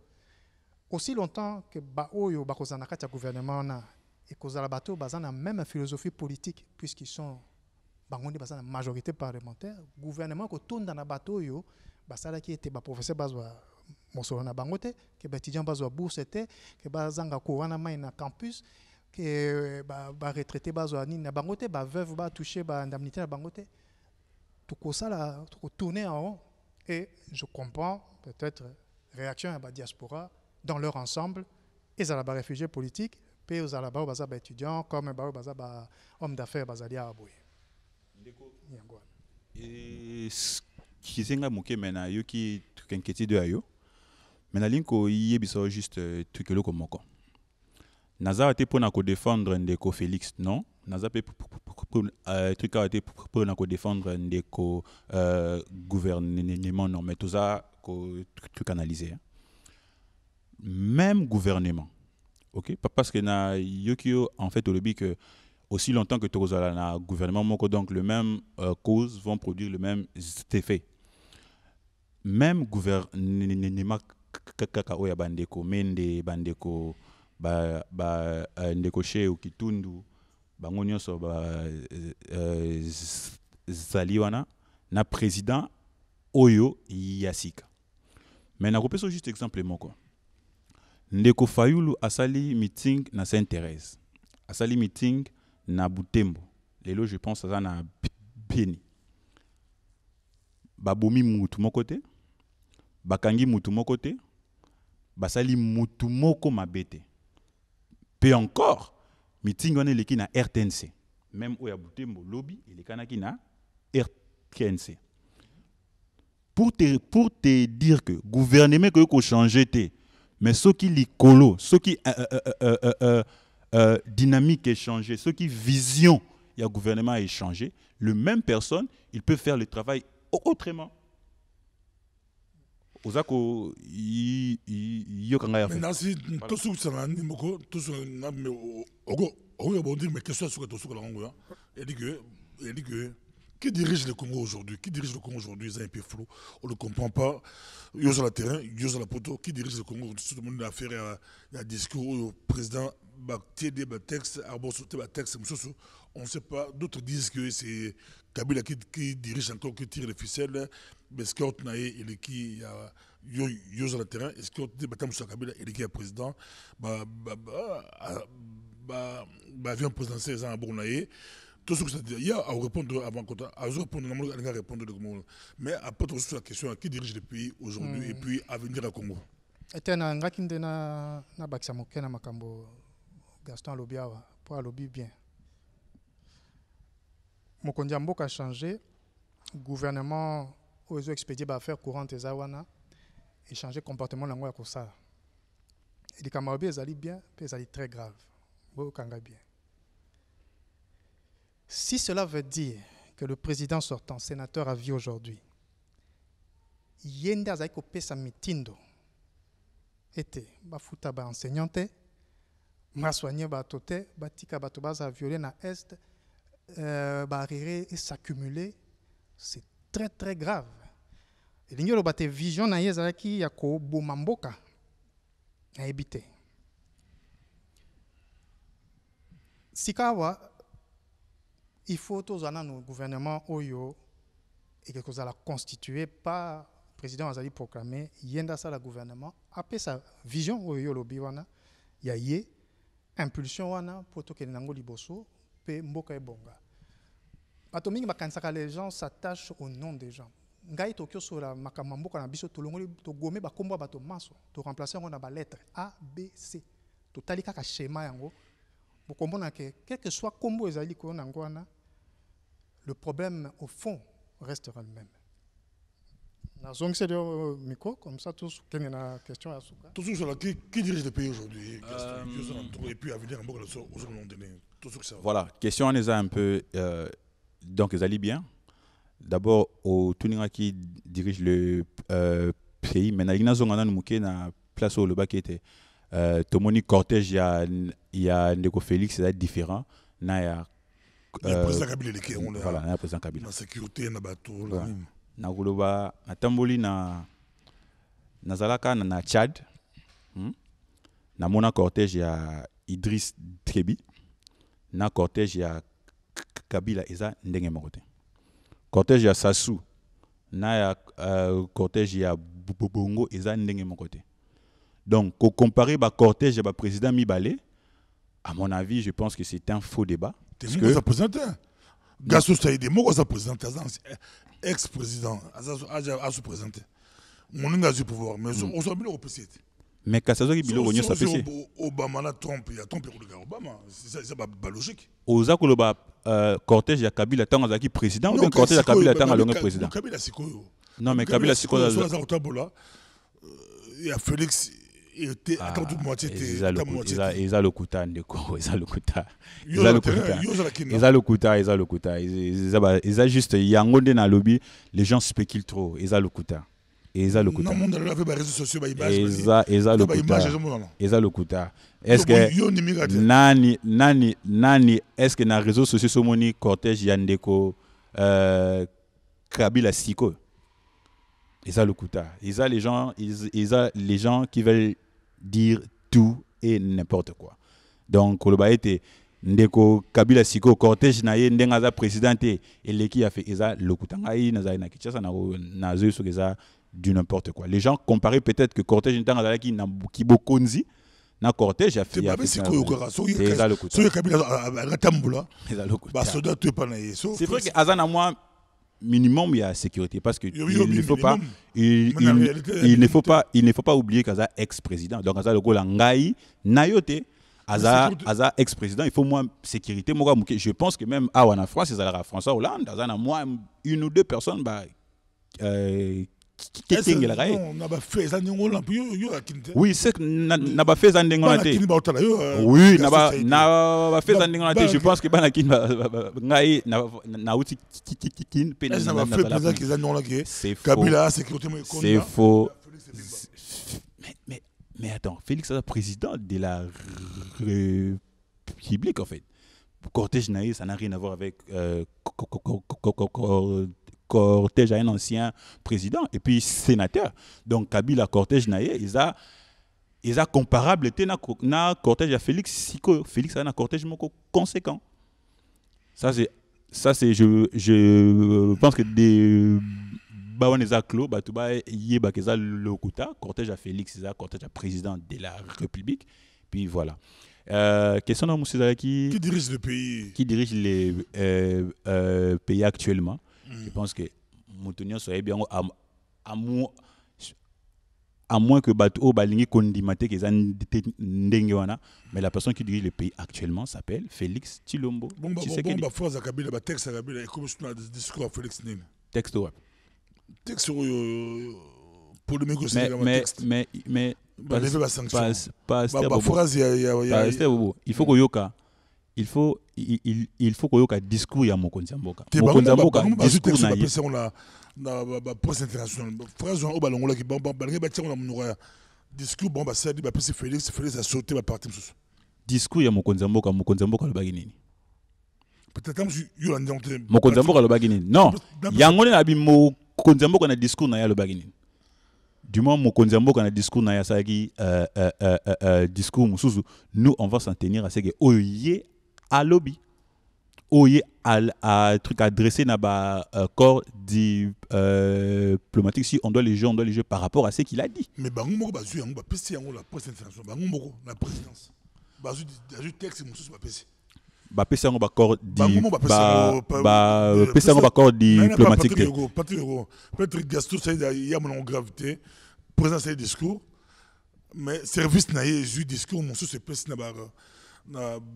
aussi longtemps que ba oyo ba kozana kati gouvernement na et kozala bato bazana même philosophie politique puisqu'ils sont bangondi bazana majorité parlementaire gouvernement ko tunda na bato yo basala qui était ba professeur bazwa mosolo na bangote que ba étudiant bazwa bourse était que bazanga ko wana mai na campus que ba retraité bazwa ni na bangote ba veuve ba toucher ba indemnité na bangote tout ça là tout tourner en rond et je comprends peut-être réaction à la diaspora dans leur ensemble et à la réfugiés politiques puis aux alaba baza ba étudiants comme ba baza ba homme d'affaires bazali à aboye ndeko et kizenga moke mena yo ki tukenketi de ayo mena linko yebiso juste tukelo komoko Naza été pour nous défendre Ndeko Félix, non? Naza été pour nous défendre Ndeko gouvernement, non? Mais tout ça, tout canalisé. Même gouvernement, ok? Parce que na yokio en fait au début que aussi longtemps que tu as un gouvernement, donc le même cause vont produire le même effet. Même gouvernement kakao ya bandeko, mende bandeko. Ndeko Che ou Kitundu bango nyonso zaliwana na président oyo yasika mais na kopeso juste exemple moko Ndeko Fayulu asali meeting na Sainte-Thérèse asali meeting na Butembo lelo je pense ça na Beni babomi mutu moko te bakangi mutu moko te basali mutu moko mabete. Peu encore, meeting on est les qui na RTNC. Même au Yabutembo lobby, il est kanaki na RTNC. Pour te dire que gouvernement que ko changer té, mais ceux qui licolo, ceux qui dynamique est changé, ceux qui vision il y a gouvernement est changé, le même personne, il peut faire le travail autrement. Ozako yokanga ya fait. Maintenant si tout ce que ça m'a dit moko tout ce na me ogo bon dire mais question sur tout ce que la ngouya il dit que qui dirige le Congo aujourd'hui? Qui dirige le Congo aujourd'hui? C'est un peu flou. On ne comprend pas. Ils sont sur le terrain, ils sont sur la poteau. Qui dirige le Congo? Tout le monde a fait un discours au président. Texte, on ne sait pas. D'autres disent que c'est Kabila qui dirige encore, qui tire les ficelles. Mais ce qu'on a il est qui est sur le terrain. Est-ce qu'on dit que Kabila il est qui est président? Vient présidentiel, c'est un bon naïe. Tout ce que ça dit, il y a à répondre avant qu'on à répondre, à répondre de Congo. Mais après tout sur la question qui dirige le pays aujourd'hui et puis à venir à Congo. Et na ngakinde na bakisa mokena makambo Gaston Lobiawa pour alobi bien. Mokonzi mboka a changé, gouvernement aux expédiés ba affaires courantes ezawana et changer comportement lango ya kosala. Et les camarades ezali bien, puis ezali très grave. Bokanga bien. Si cela veut dire que le président sortant, sénateur à vie aujourd'hui, yenda zai ko pesa mitindo était bafuta ba enseignante ma soigner ba tote batika bato baza violer na est ba rire et s'accumuler, c'est très très grave. Et l'ingelo bate vision na yeza ki ya ko bomamboka a éviter. Sikawa il faut tous nos gouvernement Oyo et que ça la constitué par le président Azali proclamé yenda ça le gouvernement après sa vision Oyo lobi wana ya yé impulsion wana pour to kenango liboso pe mboka ebonga bato mingi bakansaka les gens s'attachent au nom des gens ngai tokyo sur la makamamboka na biso tolongoli to gome ba kombo bato maso to remplacer on a ba lettre A B C to talika ka schéma yango bokombona que quel que soit kombo ezali ko na ngwana le problème au fond restera le même. Donc c'est le micro, comme ça tous, quelle est la question à Souka? Tout ça, qui dirige le pays aujourd'hui? Et puis à venir un peu aux moment donné. Voilà, question on est un peu, donc ils allaient bien. D'abord, au Tuninga qui dirige le pays, mais il y a une place où le bac était. Tomoni cortège, il y a Ndeko Félix, c'est différent. Il y a le président Kabila, voilà, le président Kabila. La sécurité, la bateau, na goloba na tamboli na zalaka na Tchad, na mona cortège ya Idriss Déby, na cortège ya Kabila eza ndenge moko te. Cortège ya Sassou na ya cortège ya Bongo eza ndenge moko te. Donc comparer ba cortège ya ba président Mibale, à mon avis, je pense que c'est un faux débat. Parce que ça présente Gasso Saïdé, moi ça présente ex-président à se présenter. Mon n'a pas pouvoir, mais on s'en au PC. Mais quand ça se dit au ça PC. Obama la Trump, il y a Trump et le Obama, c'est pas logique. Aux akoloba cortège ya Kabila tant azaki président ou bien cortège ya Kabila tant alonga président. Kabila sikoyo. Non mais Kabila sikoyo il y a Félix était à tout moitié eza lokuta ndeko eza lokuta eza juste yango nde na lobby les gens spéculent trop eza lokuta eza lokuta eza lokuta est-ce que nani est-ce que na réseaux sociaux somoni cortège ya ndeko Kabila siko eza lokuta eza les gens qui veulent dire tout et n'importe quoi. Donc le ba était ndeko Kabila siko cortège na ye ndenga za présidenté et l'équipe a fait eza lokuta ngai na za na Kinshasa na zo so eza du n'importe quoi. Les gens comparaient peut-être que cortège ndenga za ki na Kibokonzi na cortège a fait eza lokuta. So Kabila ratambula eza lokuta. Ba soda tu pas na ye. C'est vrai que azana moi minimum il y a sécurité parce que il ne faut pas oublier qu'Aza ex-président donc Aza le gola ngai nayote Aza ex-président il faut moins sécurité moi je pense que même à en France c'est à François Hollande Aza na moi une ou deux personnes oui c'est n'a pas fait zandengolate oui n'a pas fait zandengolate je pense que bana kin ngai na uti kin c'est faux mais attends Félix est président de la République en fait cortège naïf ça n'a rien à voir avec cortège à un ancien président et puis sénateur. Donc Kabila cortège naïe, ils a comparable na cortège à Félix Siko. Félix a un cortège moko conséquent. Ça c'est je pense que des bawaneza clos batuba yeba keza lokuta cortège à Félix, ils a cortège à président de la République. Puis voilà. Question de Moussa qui dirige le pays? Qui dirige les pays actuellement? Je pense que Moutonio soit bien à moins que Bato Balingi Kondimate qui mais la personne qui dirige le pays actuellement s'appelle Félix Tshilombo. Phrase à Kabila, texte à Kabila, comme je te discours à Félix Nene. Texte ouais. Texte pour le négocier mais il faut que yoka il faut que yoka discours ya mokonzi mboka discours na ye na presse internationale phrase on balongola ki balinga batia na munura discours bon basadi ba pesi Félix a sauté ba parti mususu discours ya mokonzi mboka le bagi nini peut-être yo la ndonte mokonzi mboka le bagi nini non yango na bi mokonzi mboka na discours na ya le bagi nini du moins mokonzi mboka na discours na ya saki discours mususu nous on va s'en tenir à ce que oye à lobby oye à truc adressé na ba corps diplomatique si on doit les juger par rapport à ce qu'il a dit mais bango moko bazu yango ba pesi yango la presse internationale bango moko la présidence bazu texte mususu ba pesi ba pesi yango ba corps pesi yango ba corps diplomatique peut-être Gaston ça il y a mon gravité président c'est discours mais service na yé discours mususu c'est pesi na ba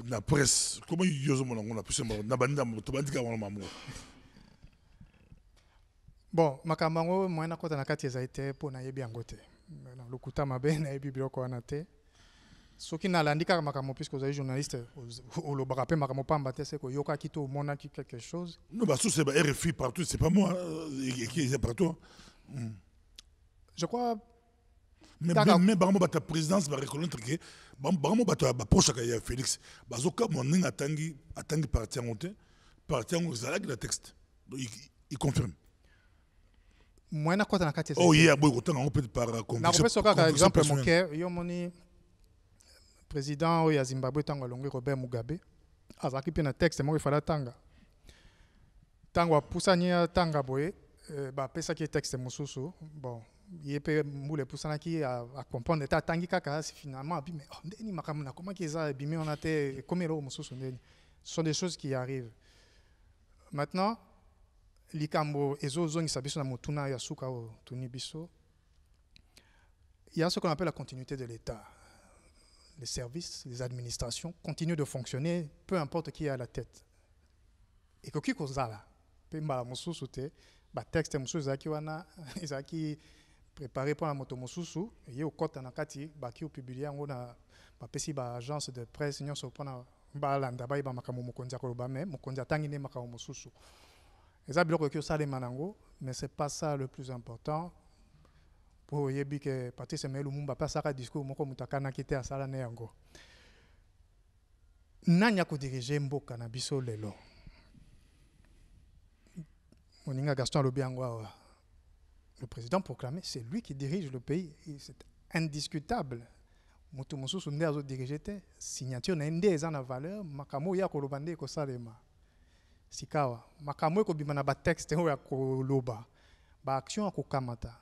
na presse comment yozo mon on a pu na banda to bandika wana mamu Bon, makambango moyena kota na kati ezaite po na yebi angote. Na lokuta mabe na yebi biloko wana te. Soki na landika makambo puisque vous êtes journaliste au lo barape makambo pamba te c'est ko yoka kito mona ki quelque chose. Non bah c'est RFI partout, c'est pas moi qui est partout. Je crois mais bango bata présidence va reconnaître que bango bata ba proche ka Félix bazoka moninga atangi parti monter parti en zalaki le texte. Donc il confirme. Moi na kota na kati oh yeah boy kota on peut par conviction. Na par exemple mon cœur yo moni président ya Zimbabwe tango longi Robert Mugabe azaki pe na texte mo ifala tanga tango apusanya tanga boye ba pesa ki texte mususu bon yepe mbule pusana ki a comprendre ta tangi kaka finalement abi mais ndeni makamuna comment ki za bimi on a te komelo mususu ndeni ce sont des choses qui arrivent maintenant likambo ezozongi sabiso na motuna ya suka o tuni biso il y a ce qu'on appelle la continuité de l'État. Les services, les administrations continuent de fonctionner, peu importe qui est à la tête. Et que qui cause là, pemba mususu te, ba texte mususu zaki wana, zaki préparé pour la moto mususu, ye okota na kati, ba ki publier ngo na ba pesi ba agence de presse nyonso pona ba landa ba makambo mokonzi akoloba mais mokonzi atangi ne makambo mususu. Eza biloko ki osale manango, mais c'est pas ça le plus important. Pour yebi que Patrice Lumumba pas saka discours moko mutakana kité asala ne yango nanya ko diriger mboka na biso lelo moninga Gaston Lobiango le président proclamé c'est lui qui dirige le pays c'est indiscutable mutu mususu nde azo diriger te signature na nde eza na valeur makamo ya ko lobande ko salema sikawa makamo ko bima na ba texte ya ko loba ba action ko kamata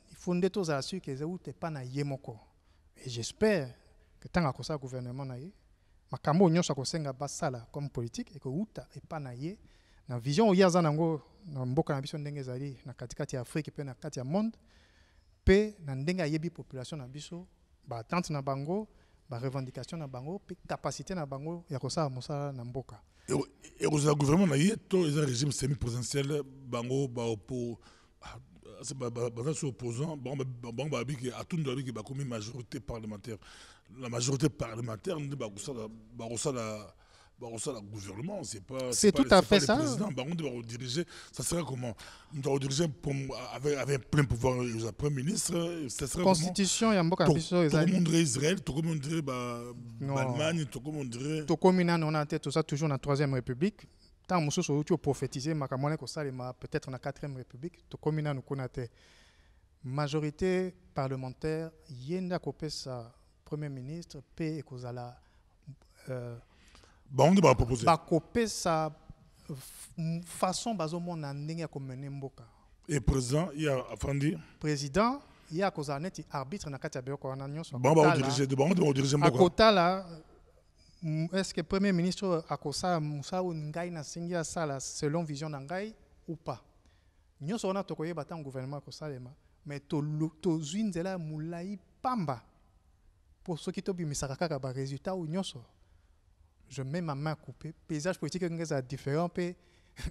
il faut que tous assurent que c'est pas na yemoko et j'espère que tant que ça gouvernement na yé makambo nyonso ko senga basala comme politique et que uta et pas na yé na vision ya zanango na mboka na biso ndenge zali na katikati ya Afrique pe na kati ya monde pe na ndenge yebi population na biso ba attente na bango ba revendication na bango pe capacité na bango ya ko sala mosala na mboka et au gouvernement na yé to les régime semi-présidentiel bango ba pour c'est opposant bon babiki à tout le qui commis majorité parlementaire la majorité parlementaire ne ba la gouvernement c'est tout à fait ça président on doit diriger ça serait comment on doit diriger avec plein pouvoir le premier ministre ça serait constitution ya mboka biso tout le monde Israël tout le monde Allemagne tout le monde tout comme on a tête tout ça toujours dans troisième république tant mususu uti prophétiser makamone ko salema peut-être na 4e république to komina nous connate majorité parlementaire yenda ko pesa premier ministre pe ekozala on va proposer ba ko pesa façon bazomona ndenge ya ko mener mboka et président il y a afandi président il y a kozala neti arbitre na kati ya biloko wana nyonso bon va diriger mboka akotala est-ce que le Premier ministre a kosa musa ou ngai na singia sala selon vision na ngai ou pas? Nous sommes tokoye batang gouvernement kosalema mais to zwinzela mulai pamba pour ceux qui to bimisaka kaka ba résultat ou nyoso. Je mets ma main coupée. Paysage politique est différent pe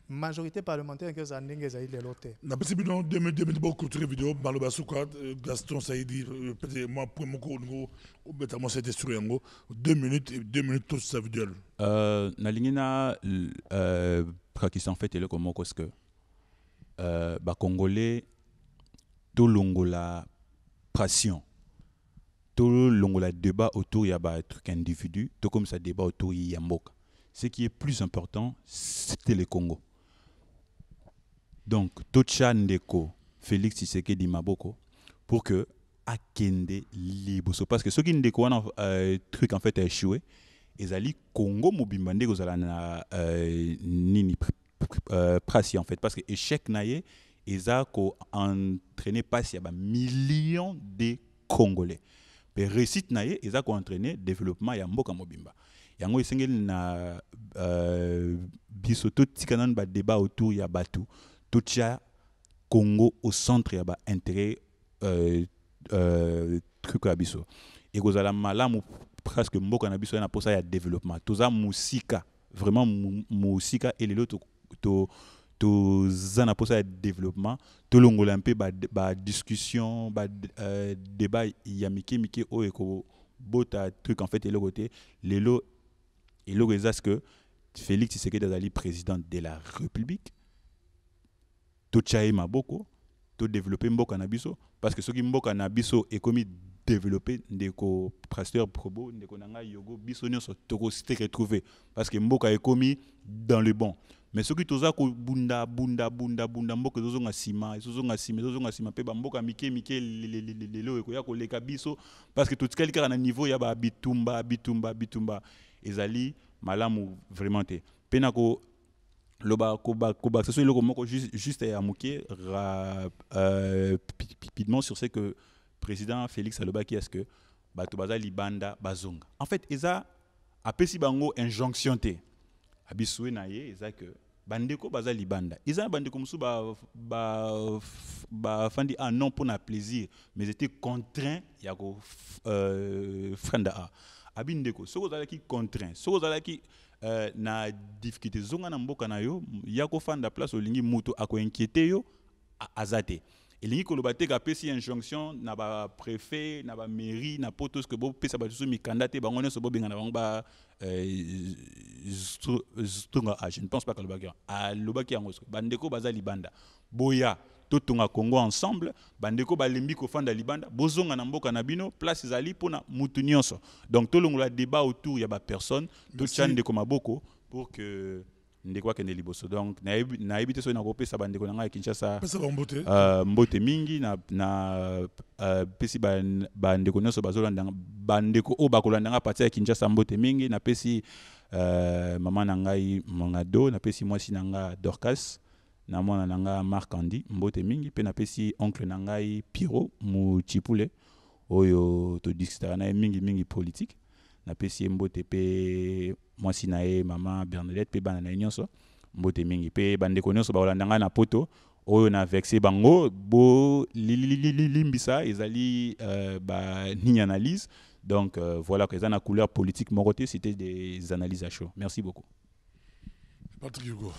majorité parlementaire que ça ndenge za ile lote. Na petit bidon 2000 beaucoup de vidéos maloba suka Gaston Saïdi peut-être moi pour mon cours au bêtement c'était sur yango 2 minutes toute sa vidéo. Na lingina prakisa en fait ele comme parce que ba congolais to longola pression to longola débat autour ya ba truc individu to comme ça débat autour ya mboka. Ce qui est plus important, c'était le Congo. Donc, Tocha Ndeko, Félix Tshisekedi Maboko, pour que Akende libre. Parce que ce qui Ndeko a truc en fait a échoué, ils allaient Congo Mobimande, ils allaient nini prasi en fait, parce que échec naie, ils ont entraîné pas il y a millions de Congolais. Mais réussite naie, ils ont entraîné développement ya mboka mobimba. Yango isengeli na biso tout tikanan ba débat autour ya batu tout ya Congo au centre ya ba intérêt truc ya biso et kozala malamu presque mboka na biso na posa ya développement toza musika vraiment musika et lelo to tozana posa ya développement tolongola un peu ba discussion ba débat ya mike oyo eko bota truc en fait et le côté lelo et le est que Félix Tshisekedi azali président de la République to chaye maboko to développer mboka na biso parce que soki mboka na biso ekomi développer ndeko pasteur probo ndeko nanga yogo biso nyonso toko se retrouver parce que mboka ekomi dans le bon. Mais ce qui toza ko bunda mboka zozonga sima pe ba mboka mike lelo ekoya ko leka biso parce que tout ce kaka na niveau ya ba bitumba ezali malamu vraiment te pena ko loba ko ba ce soit moko juste à muke rapidement sur ce que président Félix Alobaki est-ce que bato baza libanda bazonga en fait eza apesi bango injonction te abisoué na ye eza que bandeko baza libanda eza bandeko musu ba fandi non pour na plaisir mais étaient contraints ya ko franda a abindeko soko zala ki contraint soko zala ki na difficulté zonga na mboka na yo ya ko fanda place olingi mutu ako inquiéter yo azate elingi koloba te ka pesi injonction na ba préfet na ba mairie na potos que bo pesa ba tusu mikanda te bango nyonso bo benga na bango ba je ne pense pas que lobaki yango bandeko baza libanda boya totonga Congo ensemble bandeko balembi ko fanda libanda bozonga na mboka na bino place ezali pona mutu nyonso donc tolongola débat autour ya ba personne to chande ko maboko pour que ndeko akende liboso donc na ebite so na kopesa bandeko nanga ya Kinshasa mbote mingi na pesi bandeko nyonso bazolanda bandeko o bakolanda parti ya Kinshasa mbote mingi na pesi mama na ngai Mongado na pesi mwasi na nga Dorcas na mwana na nga Marc Andy mbote mingi pe na pesi oncle na ngai Piro mu Chipule oyo to discuter na mingi politique na pesi mbote pe mwasi na ye mama Bernadette pe bana na nyonso mbote mingi pe bandeko nyonso baolanda nga na poto oyo na vexé bango bo limbisa ezali ba ni analyse donc voilà que ça na couleur politique moroté c'était des analyses à chaud. Merci beaucoup. Patrick Hugo.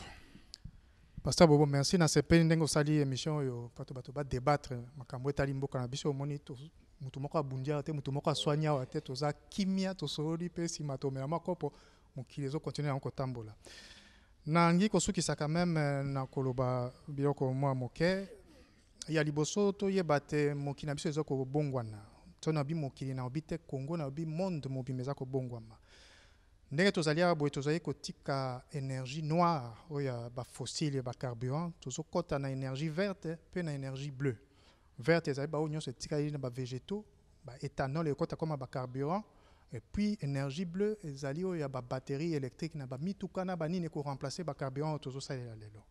Pasteur Bobo, merci na sepeni ndengo sali émission yo pato ba débattre makambo etali mboka na biso moni to mutu moko abundia te mutu moko aswanya wa te toza kimia to soli pe si matomela makopo mokili zo continuer en kotambola na ngi kosukisa quand même na koloba biloko mwa moke ya liboso to yebate mokili na biso ezo ko bongwana to na bi mokili na obite Congo na bi monde mobimeza ko bongwama ndenge tozalia boye tozali kotika énergie noire oya ba fossile ba carburant tozo kota na énergie verte pe na énergie bleue verte ezali ba onyo se tika na ba végétaux ba éthanol ekota comme ba carburant et puis énergie bleue ezali oya ba batterie électrique na ba mituka na ba nini ko remplacer ba carburant tozo salela lelo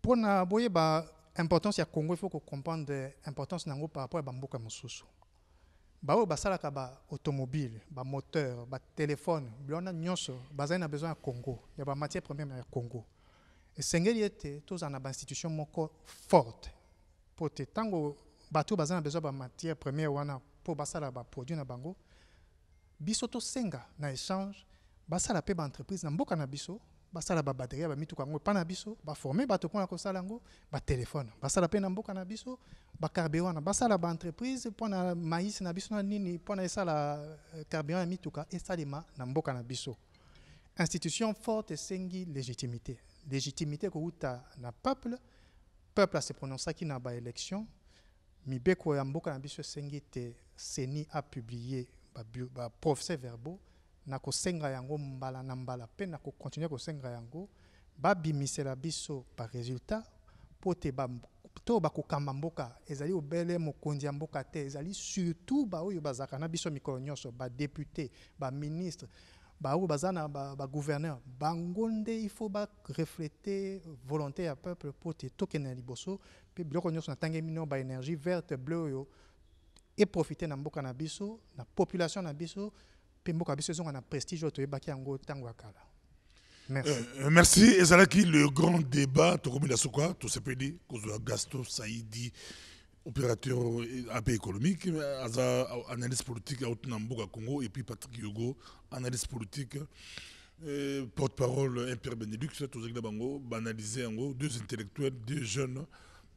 pona boye ba importance ya Congo il faut qu'on comprendre importance nango par rapport à ba mboka mosusu bao basalaka ba automobile ba moteur ba téléphone bilona nyonso bazali na besoin ya Congo ya ba matière première ya Congo et sengeli ete toza na ba institution moko forte pour te tango bato bazali na besoin ba matière première wana pour basala ba produit na bango biso to senga na échange basala pe ba entreprise na mboka na biso basala ba batterie ba mituka ngo pa na biso ba former bato pona ko sala ngo ba téléphone basala pe na mboka na biso ba carburant na basala ba entreprise pona maïs na biso na nini pona esala carburant na mituka esalema na mboka na biso institution forte sengi légitimité ko uta na peuple a se prononcé qui na ba élection mibeko ya mboka na biso sengi te CENI a publié ba procès verbaux na kosenga yango mbala na mbala pe na ko continuer kosenga yango ba bimisela biso par résultat pote ba to ba kokamba mboka ezali obele mokonzi ya mboka te ezali surtout ba oyo bazaka na biso mikolo nyonso ba député ba ministre ba oyo bazana ba gouverneur bangonde il faut ba refléter volonté ya peuple pote tokena liboso pe biloko nyonso na tangi mino ba énergie verte bleue yo et profiter na mboka na biso na population na biso. Prestige merci. Merci. Et c'est là qui le grand débat, tout se peut dire, Gaston Saïdi, opérateur AP économique, analyse politique au Congo, et puis Patrick Hugo, analyse politique Porte-parole Imper Benelux, bango, banaliser ango, deux intellectuels, deux jeunes,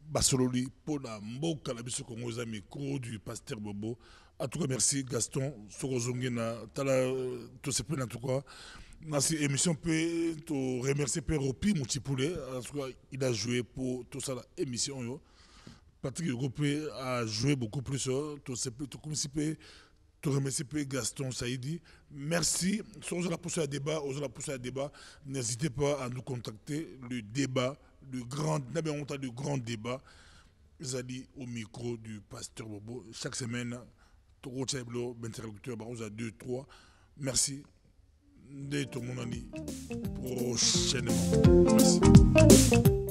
Basololi, Pona, Mboka, la biso Congo, micro du pasteur Bobo. En tout cas, merci Gaston, Sorozongena, Tala, tout ce en tout cas. Dans cette émission, peut te remercier Père Ropi, mon petit poulet, en tout cas, il a joué pour toute cette émission. Patrick Gopé a joué beaucoup plus, tout ce comme si te remercier Gaston Saïdi. Merci. Si vous avez poussé à débat, n'hésitez pas à nous contacter. Le débat, le grand débat, vous allez au micro du pasteur Bobo. Chaque semaine, tout le interlocuteur, vous avez 2-3. Merci. De tout le monde prochainement. Merci.